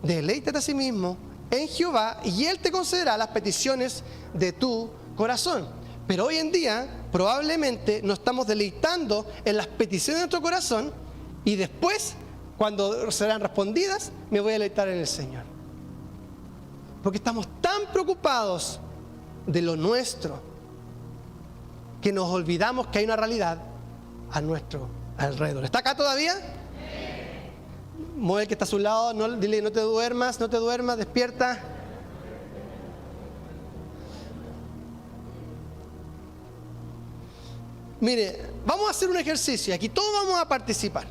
Deleítate a sí mismo en Jehová y Él te concederá las peticiones de tu corazón. Pero hoy en día probablemente nos estamos deleitando en las peticiones de nuestro corazón y después, cuando serán respondidas, me voy a deleitar en el Señor. Porque estamos tan preocupados de lo nuestro que nos olvidamos que hay una realidad a nuestro alrededor. ¿Está acá todavía? Mueve el que está a su lado, dile no te duermas, despierta. Mire, vamos a hacer un ejercicio, aquí todos vamos a participar.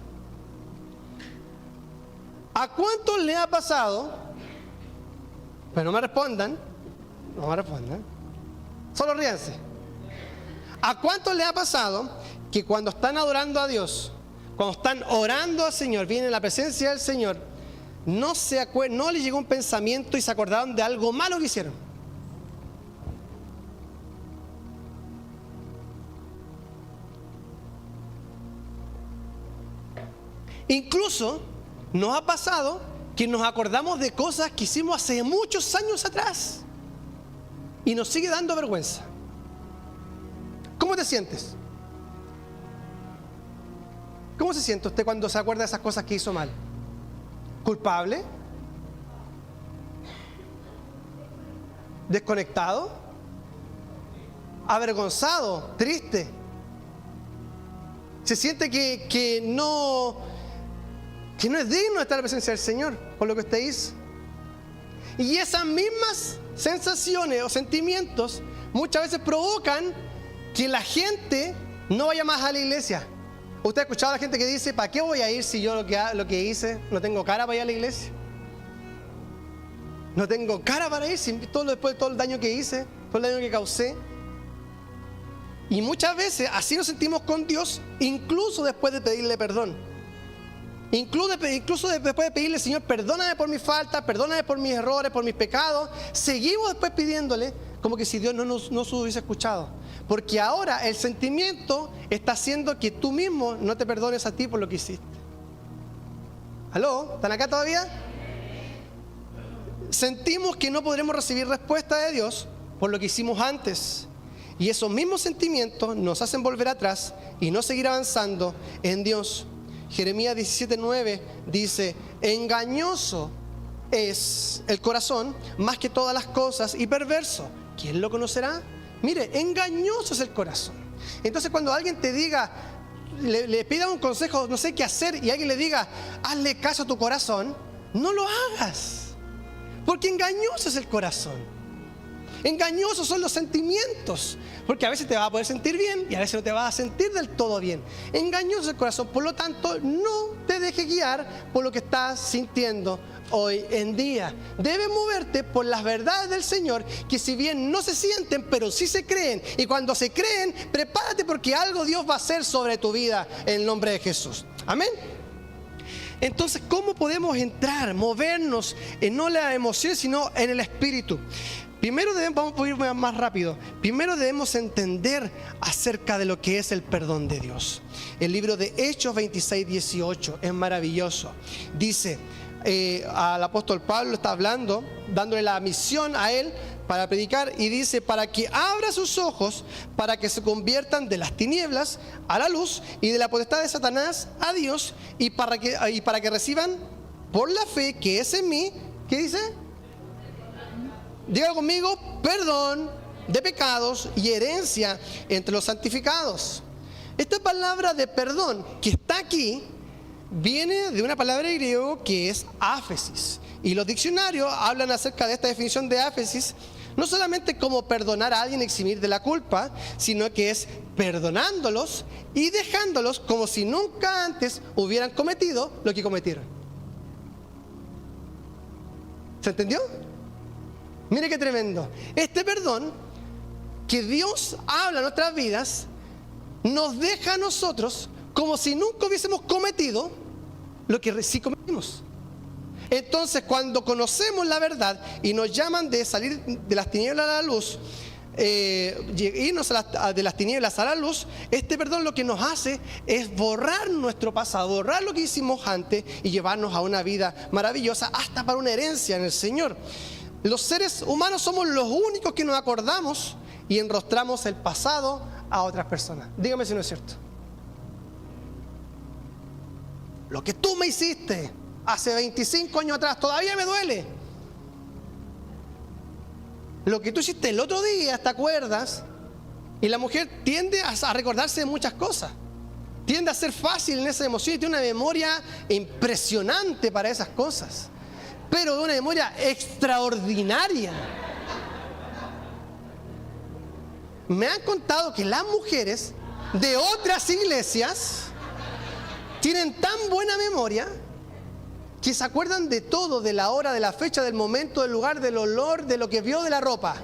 ¿A cuántos le ha pasado? Pero no me respondan, solo ríanse. ¿A cuántos le ha pasado que cuando están adorando a Dios, cuando están orando al Señor, vienen en la presencia del Señor, no les llegó un pensamiento y se acordaron de algo malo que hicieron? Incluso nos ha pasado que nos acordamos de cosas que hicimos hace muchos años atrás y nos sigue dando vergüenza. ¿Cómo te sientes? ¿Cómo se siente usted cuando se acuerda de esas cosas que hizo mal? ¿Culpable? ¿Desconectado? ¿Avergonzado? ¿Triste? ¿Se siente que no es digno de estar en la presencia del Señor por lo que usted hizo? Y esas mismas sensaciones o sentimientos muchas veces provocan que la gente no vaya más a la iglesia. ¿Usted ha escuchado a la gente que dice, ¿para qué voy a ir si yo lo que hice no tengo cara para ir a la iglesia? No tengo cara para ir después de todo el daño que hice, todo el daño que causé. Y muchas veces así nos sentimos con Dios, incluso después de pedirle perdón. Incluso después de pedirle, Señor, perdóname por mis faltas, perdóname por mis errores, por mis pecados, seguimos después pidiéndole como que si Dios no nos hubiese escuchado. Porque ahora el sentimiento está haciendo que tú mismo no te perdones a ti por lo que hiciste. ¿Aló? ¿Están acá todavía? Sentimos que no podremos recibir respuesta de Dios por lo que hicimos antes. Y esos mismos sentimientos nos hacen volver atrás y no seguir avanzando en Dios. Jeremías 17:9 dice, engañoso es el corazón más que todas las cosas y perverso. ¿Quién lo conocerá? Mire, engañoso es el corazón. Entonces cuando alguien te diga, le pida un consejo, no sé qué hacer, y alguien le diga, hazle caso a tu corazón, no lo hagas. Porque engañoso es el corazón. Engañosos son los sentimientos, porque a veces te vas a poder sentir bien y a veces no te vas a sentir del todo bien. Engañoso es el corazón, por lo tanto, no te dejes guiar por lo que estás sintiendo hoy en día. Debes moverte por las verdades del Señor, que si bien no se sienten, pero sí se creen. Y cuando se creen, prepárate porque algo Dios va a hacer sobre tu vida en el nombre de Jesús. Amén. Entonces, ¿cómo podemos entrar, movernos en no la emoción, sino en el espíritu? Primero vamos a ir más rápido. Primero debemos entender acerca de lo que es el perdón de Dios. El libro de Hechos 26:18 es maravilloso. Dice, al apóstol Pablo está hablando, dándole la misión a él para predicar, y dice, para que abra sus ojos, para que se conviertan de las tinieblas a la luz y de la potestad de Satanás a Dios, y para que reciban por la fe que es en mí, ¿qué dice? Diga conmigo, perdón de pecados y herencia entre los santificados. Esta palabra de perdón que está aquí viene de una palabra griego que es áfesis. Y los diccionarios hablan acerca de esta definición de áfesis, no solamente como perdonar a alguien y eximir de la culpa, sino que es perdonándolos y dejándolos como si nunca antes hubieran cometido lo que cometieron. ¿Se entendió? Mire qué tremendo. Este perdón que Dios habla en nuestras vidas nos deja a nosotros como si nunca hubiésemos cometido lo que sí cometimos. Entonces, cuando conocemos la verdad y nos llaman de salir de las tinieblas a la luz, irnos de las tinieblas a la luz, este perdón lo que nos hace es borrar nuestro pasado, borrar lo que hicimos antes y llevarnos a una vida maravillosa, hasta para una herencia en el Señor. Los seres humanos somos los únicos que nos acordamos y enrostramos el pasado a otras personas. Dígame si no es cierto. Lo que tú me hiciste hace 25 años atrás todavía me duele. Lo que tú hiciste el otro día, ¿te acuerdas? Y la mujer tiende a recordarse de muchas cosas. Tiende a ser fácil en esa emoción y tiene una memoria impresionante para esas cosas. Pero de una memoria extraordinaria. Me han contado que las mujeres de otras iglesias tienen tan buena memoria que se acuerdan de todo, de la hora, de la fecha, del momento, del lugar, del olor, de lo que vio, de la ropa.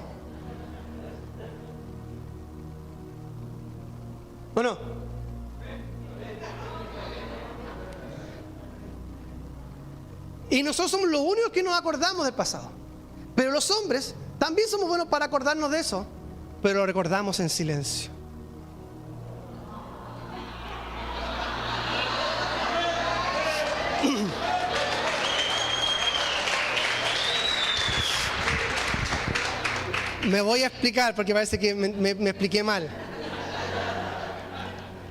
¿O no? Y nosotros somos los únicos que nos acordamos del pasado. Pero los hombres también somos buenos para acordarnos de eso, pero lo recordamos en silencio. Me voy a explicar porque parece que me expliqué mal.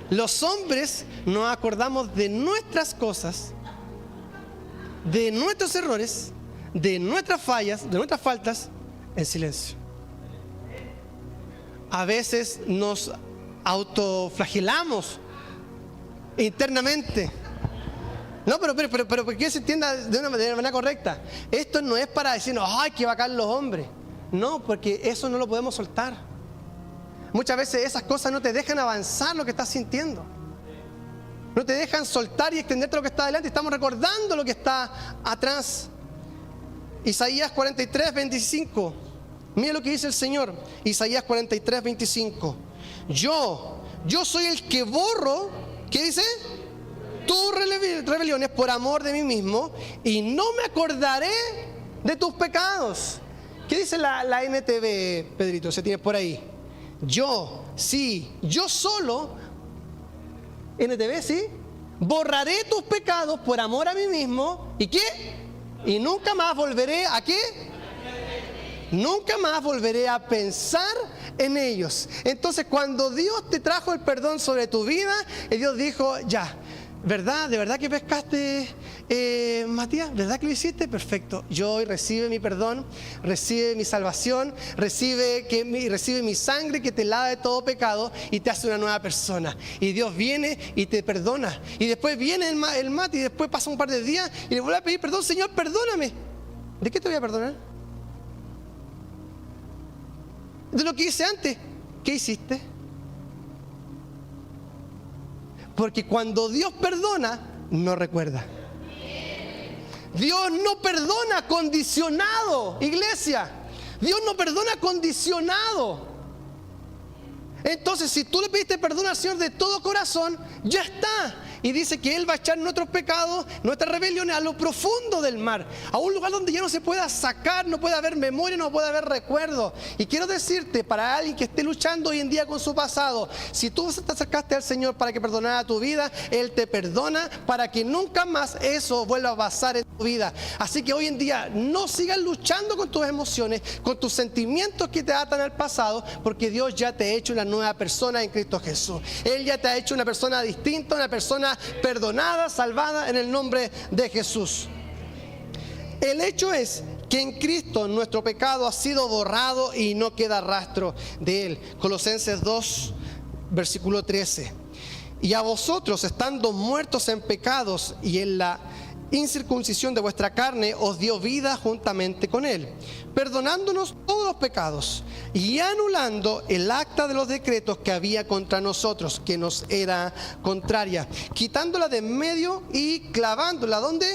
Los hombres nos acordamos de nuestras cosas, de nuestros errores, de nuestras fallas, de nuestras faltas, en silencio. A veces nos autoflagelamos internamente. No, pero que se entienda de una manera correcta. Esto no es para decirnos, ¡ay, qué bacán los hombres! No, porque eso no lo podemos soltar. Muchas veces esas cosas no te dejan avanzar lo que estás sintiendo. No te dejan soltar y extenderte lo que está adelante. Estamos recordando lo que está atrás. Isaías 43, 25. Mira lo que dice el Señor. Isaías 43, 25. Yo soy el que borro, ¿qué dice? Tus rebeliones por amor de mí mismo, y no me acordaré de tus pecados. ¿Qué dice la NTV, Pedrito? ¿Se tiene por ahí? Yo solo, NTV, ¿sí? Borraré tus pecados por amor a mí mismo. ¿Y qué? Y nunca más volveré ¿a qué? Nunca más volveré a pensar en ellos. Entonces, cuando Dios te trajo el perdón sobre tu vida, Dios dijo, ya, ¿verdad? ¿De verdad que pescaste, Matías? ¿Verdad que lo hiciste? Perfecto. Yo hoy recibe mi perdón, recibe mi salvación, recibe mi sangre que te lava de todo pecado y te hace una nueva persona. Y Dios viene y te perdona. Y después viene el Mati y después pasa un par de días y le vuelve a pedir perdón. Señor, perdóname. ¿De qué te voy a perdonar? De lo que hice antes. ¿Qué hiciste? Porque cuando Dios perdona, no recuerda. Dios no perdona condicionado, iglesia. Dios no perdona condicionado. Entonces, si tú le pediste perdón al Señor de todo corazón, ya está. Y dice que Él va a echar nuestros pecados, nuestras rebeliones a lo profundo del mar, a un lugar donde ya no se pueda sacar, no puede haber memoria, no puede haber recuerdo. Y quiero decirte, para alguien que esté luchando hoy en día con su pasado, si tú te acercaste al Señor para que perdonara tu vida, Él te perdona para que nunca más eso vuelva a pasar en tu vida. Así que hoy en día no sigas luchando con tus emociones, con tus sentimientos que te atan al pasado, porque Dios ya te ha hecho una nueva persona en Cristo Jesús. Él ya te ha hecho una persona distinta, una persona perdonada, salvada en el nombre de Jesús. El hecho es que en Cristo nuestro pecado ha sido borrado y no queda rastro de él. Colosenses 2, versículo 13. Y a vosotros, estando muertos en pecados y en la incircuncisión de vuestra carne, os dio vida juntamente con él, perdonándonos todos los pecados y anulando el acta de los decretos que había contra nosotros, que nos era contraria, quitándola de en medio y clavándola, ¿dónde?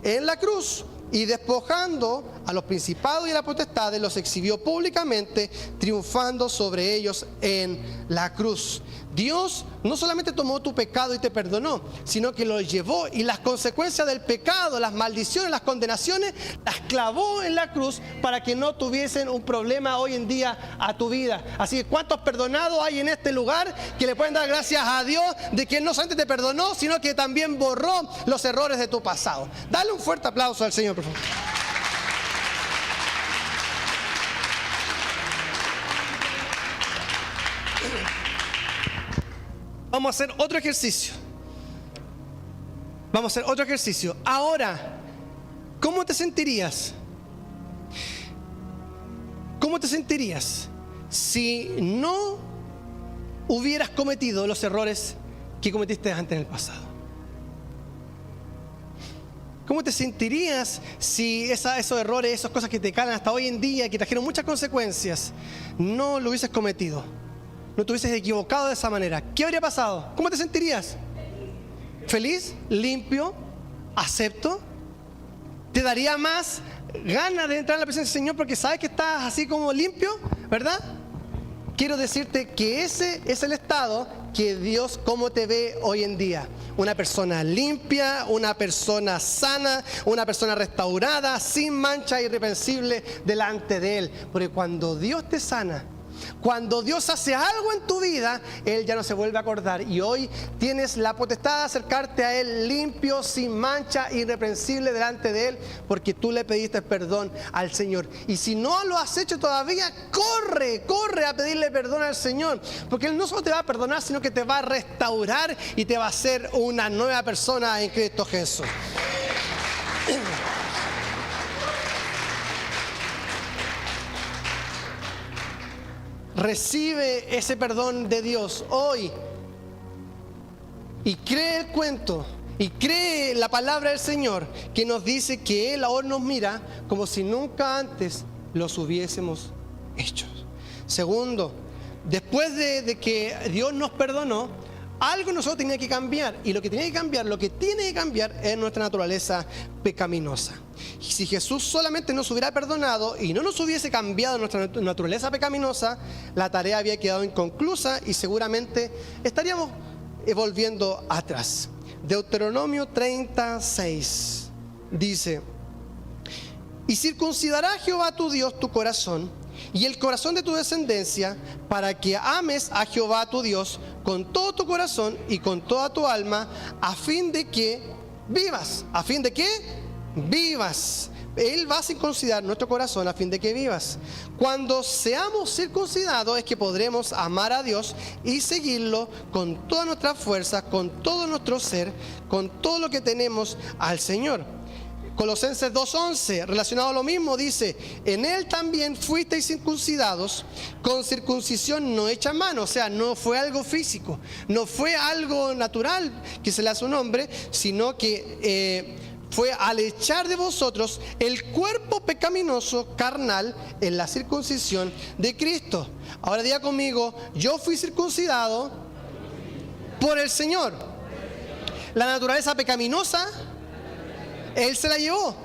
En la cruz. Y despojando a los principados y a las potestades, los exhibió públicamente, triunfando sobre ellos en la cruz. Dios no solamente tomó tu pecado y te perdonó, sino que lo llevó y las consecuencias del pecado, las maldiciones, las condenaciones, las clavó en la cruz para que no tuviesen un problema hoy en día a tu vida. Así que ¿cuántos perdonados hay en este lugar que le pueden dar gracias a Dios de que no solamente te perdonó, sino que también borró los errores de tu pasado? Dale un fuerte aplauso al Señor, por favor. Vamos a hacer otro ejercicio. Ahora, ¿cómo te sentirías? ¿Cómo te sentirías si no hubieras cometido los errores que cometiste antes en el pasado? ¿Cómo te sentirías si esos errores, esas cosas que te calan hasta hoy en día, que trajeron muchas consecuencias, no lo hubieses cometido? No te hubieses equivocado de esa manera. ¿Qué habría pasado? ¿Cómo te sentirías? ¿Feliz? ¿Limpio? ¿Acepto? ¿Te daría más ganas de entrar en la presencia del Señor porque sabes que estás así como limpio? ¿Verdad? Quiero decirte que ese es el estado que Dios como te ve hoy en día. Una persona limpia, una persona sana, una persona restaurada, sin mancha, irreprensible delante de Él. Porque cuando Dios te sana, cuando Dios hace algo en tu vida, Él ya no se vuelve a acordar. Y hoy tienes la potestad de acercarte a Él limpio, sin mancha, irreprensible delante de Él, porque tú le pediste perdón al Señor. Y si no lo has hecho todavía, corre a pedirle perdón al Señor, porque Él no solo te va a perdonar, sino que te va a restaurar y te va a hacer una nueva persona en Cristo Jesús. Recibe ese perdón de Dios hoy y cree el cuento y cree la palabra del Señor que nos dice que Él ahora nos mira como si nunca antes los hubiésemos hecho. Segundo, después de que Dios nos perdonó, algo nosotros tenía que cambiar, y lo que tiene que cambiar es nuestra naturaleza pecaminosa. Y si Jesús solamente nos hubiera perdonado y no nos hubiese cambiado nuestra naturaleza pecaminosa, la tarea había quedado inconclusa y seguramente estaríamos volviendo atrás. Deuteronomio 36 dice: y circuncidará Jehová tu Dios tu corazón y el corazón de tu descendencia, para que ames a Jehová tu Dios con todo tu corazón y con toda tu alma, a fin de que vivas. ¿A fin de qué? Vivas. Él va a circuncidar nuestro corazón a fin de que vivas. Cuando seamos circuncidados es que podremos amar a Dios y seguirlo con todas nuestras fuerzas, con todo nuestro ser, con todo lo que tenemos al Señor. Colosenses 2:11, relacionado a lo mismo, dice: en Él también fuisteis circuncidados con circuncisión no hecha a mano. O sea, no fue algo físico, no fue algo natural que se le hace a un hombre, sino que fue al echar de vosotros el cuerpo pecaminoso carnal en la circuncisión de Cristo. Ahora diga conmigo: yo fui circuncidado por el Señor. La naturaleza pecaminosa Él se la llevó.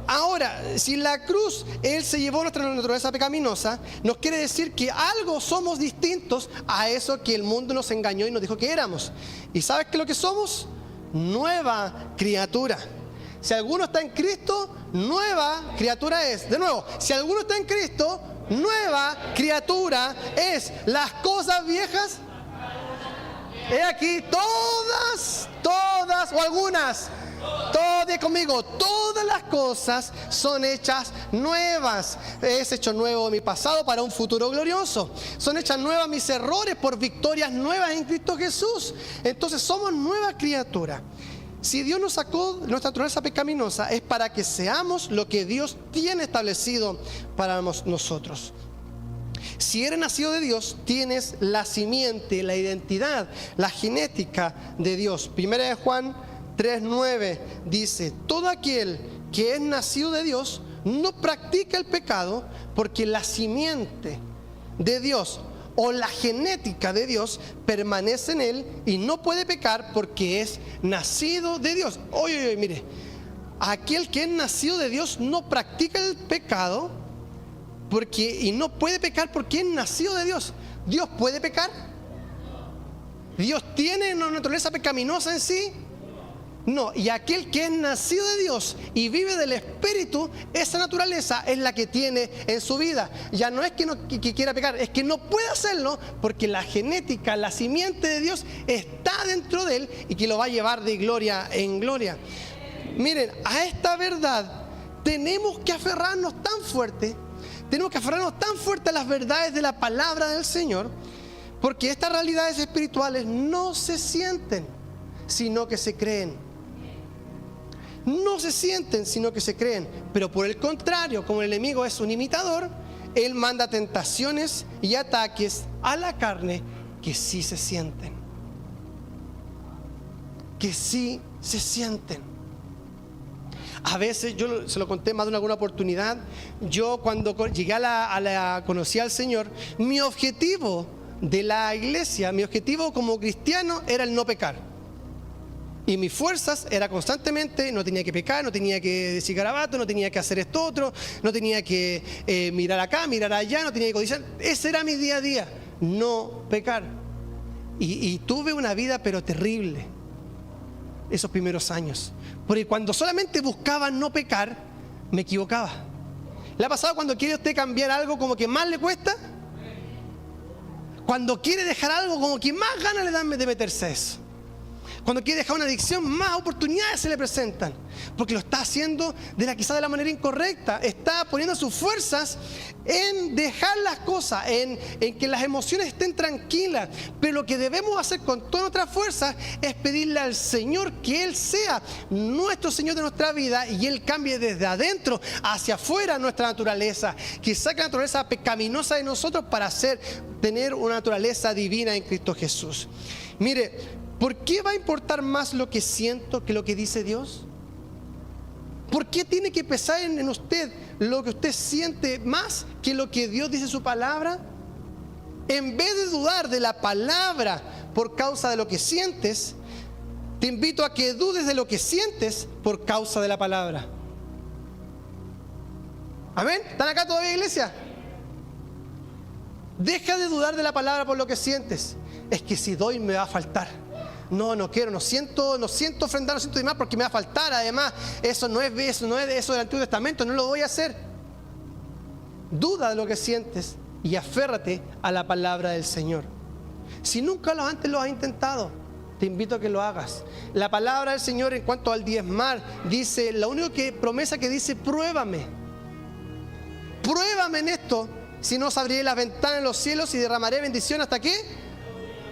Ahora, si en la cruz Él se llevó nuestra naturaleza pecaminosa, nos quiere decir que algo somos distintos a eso que el mundo nos engañó y nos dijo que éramos. ¿Y sabes qué es lo que somos? Nueva criatura. Si alguno está en Cristo, nueva criatura es. De nuevo, si alguno está en Cristo, nueva criatura es. Las cosas viejas, he aquí, todas o algunas, todas conmigo, todas las cosas son hechas nuevas. Es hecho nuevo mi pasado para un futuro glorioso. Son hechas nuevas mis errores por victorias nuevas en Cristo Jesús. Entonces somos nueva criatura. Si Dios nos sacó de nuestra naturaleza pecaminosa, es para que seamos lo que Dios tiene establecido para nosotros. Si eres nacido de Dios, tienes la simiente, la identidad, la genética de Dios. Primera de Juan 3:9 dice: todo aquel que es nacido de Dios no practica el pecado, porque la simiente de Dios o la genética de Dios permanece en él y no puede pecar porque es nacido de Dios. Oye, mire, aquel que es nacido de Dios no practica el pecado y no puede pecar porque es nacido de Dios. ¿Dios puede pecar? ¿Dios tiene una naturaleza pecaminosa en sí? No, y aquel que es nacido de Dios y vive del Espíritu, esa naturaleza es la que tiene en su vida. Ya no es que quiera pecar, es que no puede hacerlo porque la genética, la simiente de Dios está dentro de él y que lo va a llevar de gloria en gloria. Miren, a esta verdad tenemos que aferrarnos tan fuerte, a las verdades de la palabra del Señor, porque estas realidades espirituales no se sienten, sino que se creen. No se sienten, sino que se creen. Pero por el contrario, como el enemigo es un imitador, él manda tentaciones y ataques a la carne que sí se sienten. Que sí se sienten. A veces, yo se lo conté más de alguna oportunidad, yo cuando llegué conocí al Señor, mi objetivo de la iglesia, mi objetivo como cristiano era el no pecar. Y mis fuerzas era constantemente, no tenía que pecar, no tenía que decir garabato, no tenía que hacer esto otro, no tenía que mirar acá, mirar allá, no tenía que codiciar. Ese era mi día a día, no pecar. Y tuve una vida pero terrible esos primeros años. Porque cuando solamente buscaba no pecar, me equivocaba. ¿Le ha pasado cuando quiere usted cambiar algo como que más le cuesta? Cuando quiere dejar algo como que más ganas le dan de meterse a eso. Cuando quiere dejar una adicción, más oportunidades se le presentan. Porque lo está haciendo quizás de la manera incorrecta. Está poniendo sus fuerzas en dejar las cosas, en que las emociones estén tranquilas. Pero lo que debemos hacer con todas nuestras fuerzas es pedirle al Señor que Él sea nuestro Señor de nuestra vida y Él cambie desde adentro hacia afuera nuestra naturaleza. Que saque la naturaleza pecaminosa de nosotros para tener una naturaleza divina en Cristo Jesús. Mire, ¿por qué va a importar más lo que siento que lo que dice Dios? ¿Por qué tiene que pesar en usted lo que usted siente más que lo que Dios dice en su palabra? En vez de dudar de la palabra por causa de lo que sientes, te invito a que dudes de lo que sientes por causa de la palabra. ¿Amén? ¿Están acá todavía, iglesia? Deja de dudar de la palabra por lo que sientes. Es que si doy me va a faltar. No quiero, no siento ofrendar, no siento demás porque me va a faltar. Además, eso no es eso del Antiguo Testamento, no lo voy a hacer. Duda de lo que sientes y aférrate a la palabra del Señor. Si nunca antes lo has intentado, te invito a que lo hagas. La palabra del Señor en cuanto al diezmar dice, la única promesa que dice, pruébame en esto, si no os abriré las ventanas en los cielos y derramaré bendición. ¿Hasta qué?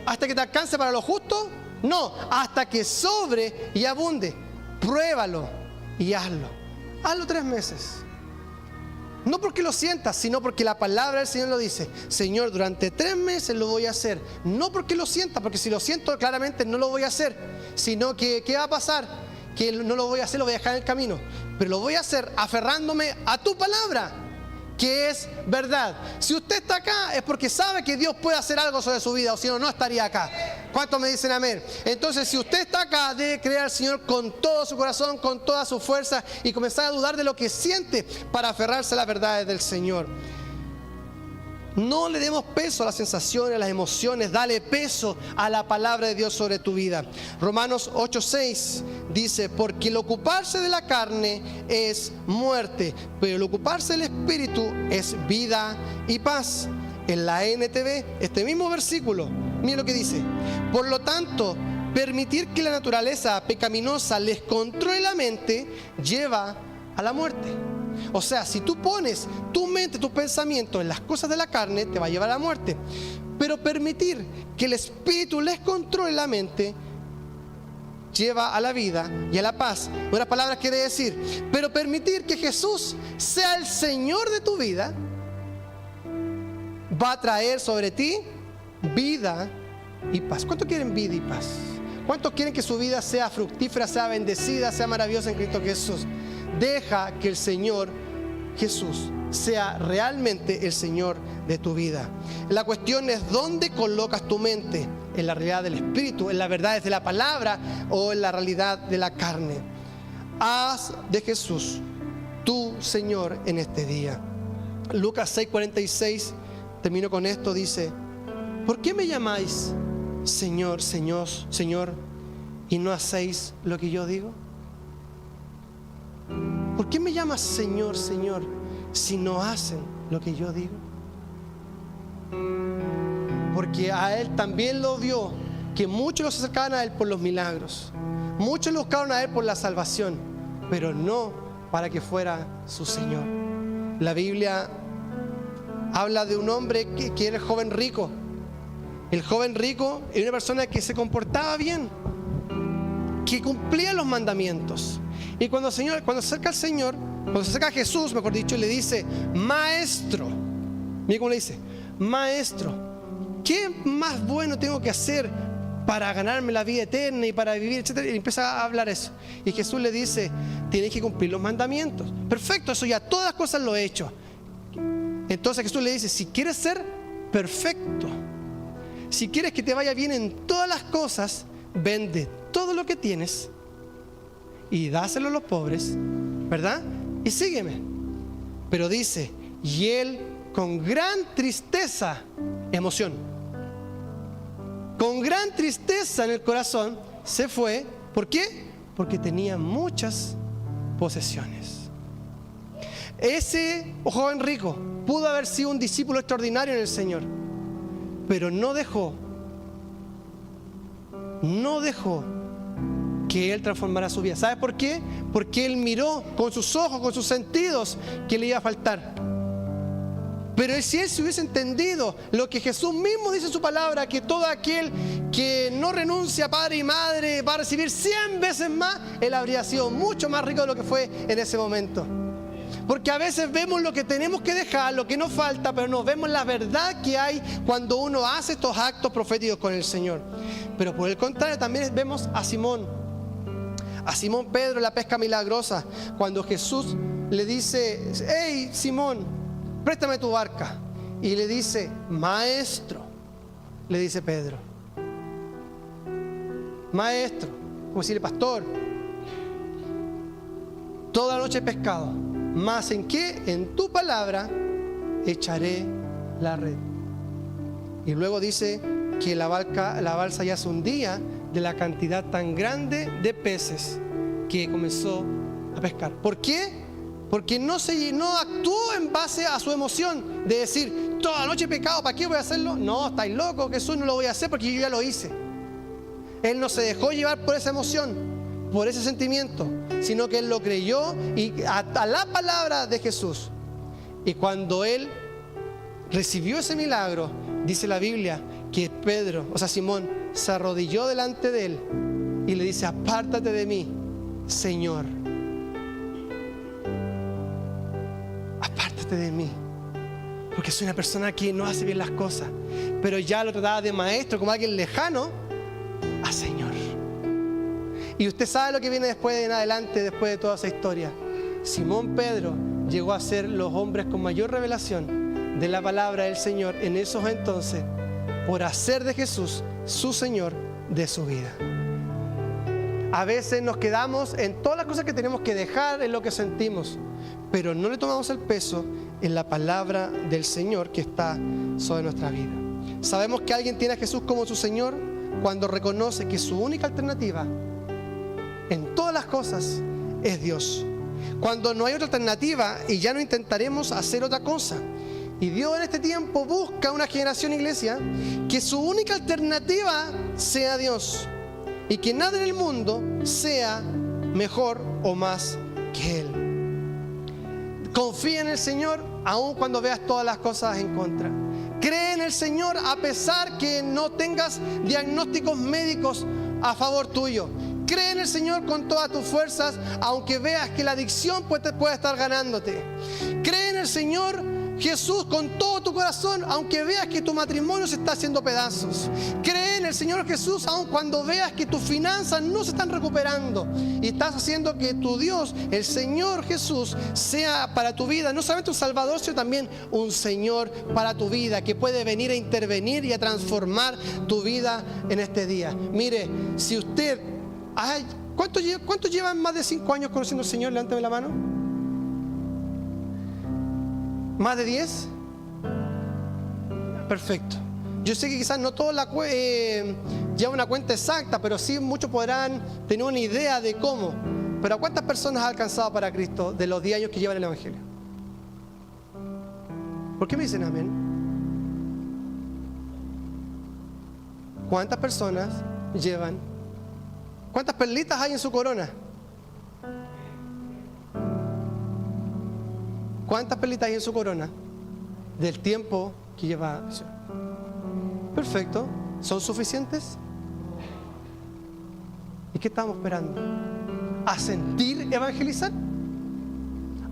¿Hasta que te alcance para lo justo? No, hasta que sobre y abunde. Pruébalo y hazlo. Hazlo 3 meses. No porque lo sientas, sino porque la palabra del Señor lo dice. Señor, durante 3 meses lo voy a hacer. No porque lo sienta, porque si lo siento claramente no lo voy a hacer. Sino que, ¿qué va a pasar? Que no lo voy a hacer, lo voy a dejar en el camino. Pero lo voy a hacer aferrándome a tu palabra, que es verdad. Si usted está acá es porque sabe que Dios puede hacer algo sobre su vida, o si no, no estaría acá. ¿Cuántos me dicen amén? Entonces, si usted está acá, debe creer al Señor con todo su corazón, con toda su fuerza y comenzar a dudar de lo que siente para aferrarse a las verdades del Señor. No le demos peso a las sensaciones, a las emociones. Dale peso a la palabra de Dios sobre tu vida. Romanos 8:6 dice, porque el ocuparse de la carne es muerte, pero el ocuparse del Espíritu es vida y paz. En la NTV, este mismo versículo, mira lo que dice. Por lo tanto, permitir que la naturaleza pecaminosa les controle la mente lleva a la muerte. O sea, si tú pones tu mente, tus pensamientos en las cosas de la carne, te va a llevar a la muerte. Pero permitir que el Espíritu les controle la mente lleva a la vida y a la paz. En otras palabras quiere decir, pero permitir que Jesús sea el Señor de tu vida va a traer sobre ti vida y paz. ¿Cuántos quieren vida y paz? ¿Cuántos quieren que su vida sea fructífera, sea bendecida, sea maravillosa en Cristo Jesús? Deja que el Señor Jesús sea realmente el Señor de tu vida. La cuestión es dónde colocas tu mente, en la realidad del Espíritu, en las verdades de la palabra o en la realidad de la carne. Haz de Jesús tu Señor en este día. Lucas 6:46, termino con esto, dice, ¿por qué me llamáis Señor, Señor, Señor, y no hacéis lo que yo digo? ¿Por qué me llamas Señor, Señor, si no hacen lo que yo digo? Porque a Él también lo vio, que muchos los acercaban a Él por los milagros, muchos lo buscaron a Él por la salvación, pero no para que fuera su Señor. La Biblia habla de un hombre que era el joven rico. El joven rico era una persona que se comportaba bien, que cumplía los mandamientos. Y cuando se acerca al Señor, cuando se acerca a Jesús, mejor dicho, le dice: maestro. Mira cómo le dice: maestro, ¿qué más bueno tengo que hacer para ganarme la vida eterna y para vivir, etcétera? Y empieza a hablar eso. Y Jesús le dice: tienes que cumplir los mandamientos. Perfecto, eso ya todas las cosas lo he hecho. Entonces Jesús le dice: si quieres ser perfecto, si quieres que te vaya bien en todas las cosas, vende todo lo que tienes y dáselo a los pobres, ¿verdad? Y sígueme. Pero dice: y él con gran tristeza, emoción, con gran tristeza en el corazón, se fue. ¿Por qué? Porque tenía muchas posesiones. Ese joven rico pudo haber sido un discípulo extraordinario en el Señor, pero no dejó que Él transformara su vida. ¿Sabes por qué? Porque Él miró con sus ojos, con sus sentidos, que le iba a faltar. Pero si Él se hubiese entendido lo que Jesús mismo dice en su palabra, que todo aquel que no renuncia a padre y madre va a recibir 100 veces más, Él habría sido mucho más rico de lo que fue en ese momento. Porque a veces vemos lo que tenemos que dejar, lo que nos falta, pero no vemos la verdad que hay cuando uno hace estos actos proféticos con el Señor. Pero por el contrario, también vemos a Simón Pedro en la pesca milagrosa, cuando Jesús le dice: hey Simón, préstame tu barca. Y le dice: maestro, le dice Pedro, maestro, como decirle: pastor, toda la noche he pescado, mas ¿en qué? En tu palabra echaré la red. Y luego dice que la balsa ya se hundía de la cantidad tan grande de peces que comenzó a pescar. ¿Por qué? Porque no actuó en base a su emoción de decir: toda la noche he pecado, ¿para qué voy a hacerlo? No, estáis locos, Jesús, no lo voy a hacer porque yo ya lo hice. Él no se dejó llevar por esa emoción, por ese sentimiento, sino que Él lo creyó y a la palabra de Jesús. Y cuando Él recibió ese milagro, dice la Biblia que Pedro, o sea Simón, se arrodilló delante de Él y le dice: apártate de mí, Señor, apártate de mí, porque soy una persona que no hace bien las cosas. Pero ya lo trataba de maestro, como alguien lejano, a Señor. Y usted sabe lo que viene después en adelante, después de toda esa historia. Simón Pedro llegó a ser los hombres con mayor revelación de la palabra del Señor en esos entonces, por hacer de Jesús su Señor de su vida. A veces nos quedamos en todas las cosas que tenemos que dejar, en lo que sentimos, pero no le tomamos el peso en la palabra del Señor que está sobre nuestra vida. Sabemos que alguien tiene a Jesús como su Señor cuando reconoce que su única alternativa en todas las cosas es Dios. Cuando no hay otra alternativa y ya no intentaremos hacer otra cosa. Y Dios en este tiempo busca una generación, iglesia, que su única alternativa sea Dios y que nada en el mundo sea mejor o más que Él. Confía en el Señor aun cuando veas todas las cosas en contra. Cree en el Señor a pesar que no tengas diagnósticos médicos a favor tuyo. Cree en el Señor con todas tus fuerzas, aunque veas que la adicción puede estar ganándote. Cree en el Señor Jesús con todo tu corazón, aunque veas que tu matrimonio se está haciendo pedazos. Cree en el Señor Jesús aun cuando veas que tus finanzas no se están recuperando y estás haciendo que tu Dios, el Señor Jesús, sea para tu vida no solamente un Salvador, sino también un Señor para tu vida, que puede venir a intervenir y a transformar tu vida en este día. Mire, si usted... ¿Cuántos llevan más de 5 años conociendo al Señor? Levántame la mano. ¿Más de 10? Perfecto. Yo sé que quizás no todos llevan una cuenta exacta, pero sí muchos podrán tener una idea de cómo. Pero ¿a cuántas personas ha alcanzado para Cristo de los 10 años que llevan el Evangelio? ¿Por qué me dicen amén? ¿Cuántas personas llevan? ¿Cuántas perlitas hay en su corona? ¿Cuántas perlitas hay en su corona del tiempo que lleva? Perfecto. ¿Son suficientes? ¿Y qué estamos esperando? ¿A sentir evangelizar?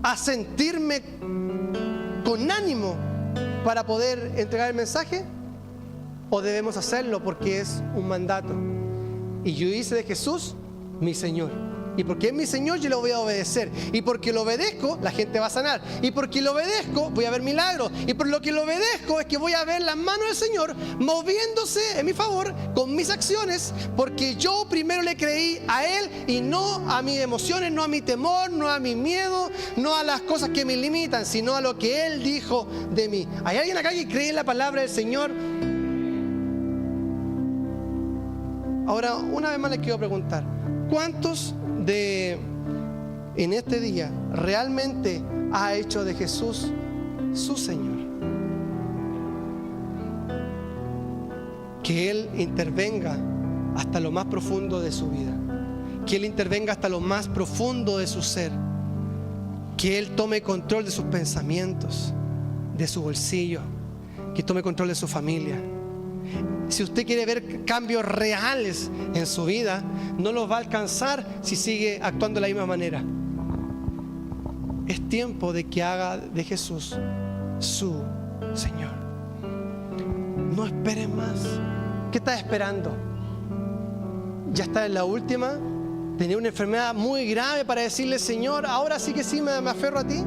¿A sentirme con ánimo para poder entregar el mensaje? ¿O debemos hacerlo porque es un mandato? Y yo hice de Jesús mi Señor. Y porque es mi Señor, yo le voy a obedecer. Y porque lo obedezco, la gente va a sanar. Y porque lo obedezco, voy a ver milagros. Y por lo que lo obedezco es que voy a ver las manos del Señor moviéndose en mi favor con mis acciones. Porque yo primero le creí a Él y no a mis emociones, no a mi temor, no a mi miedo, no a las cosas que me limitan, sino a lo que Él dijo de mí. ¿Hay alguien acá que cree en la palabra del Señor? Ahora, una vez más les quiero preguntar, ¿cuántos en este día realmente ha hecho de Jesús su Señor? Que Él intervenga hasta lo más profundo de su vida, que Él intervenga hasta lo más profundo de su ser, que Él tome control de sus pensamientos, de su bolsillo, que tome control de su familia. Si usted quiere ver cambios reales en su vida, no los va a alcanzar si sigue actuando de la misma manera. Es tiempo de que haga de Jesús su Señor. No esperes más. ¿Qué estás esperando? Ya está en la última. Tenía una enfermedad muy grave para decirle: Señor, ahora sí que sí me aferro a ti.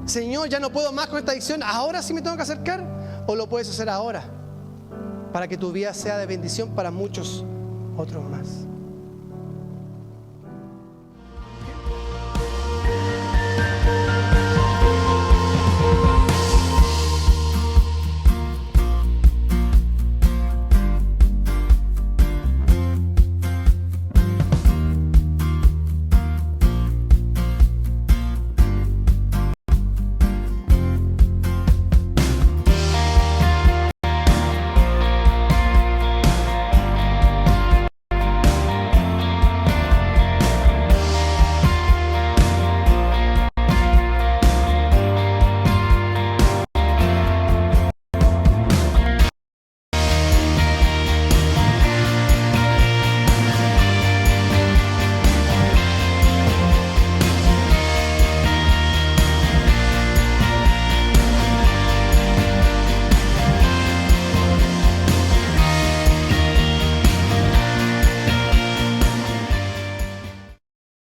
Señor, ya no puedo más con esta adicción, ahora sí me tengo que acercar. ¿O lo puedes hacer ahora para que tu vida sea de bendición para muchos otros más?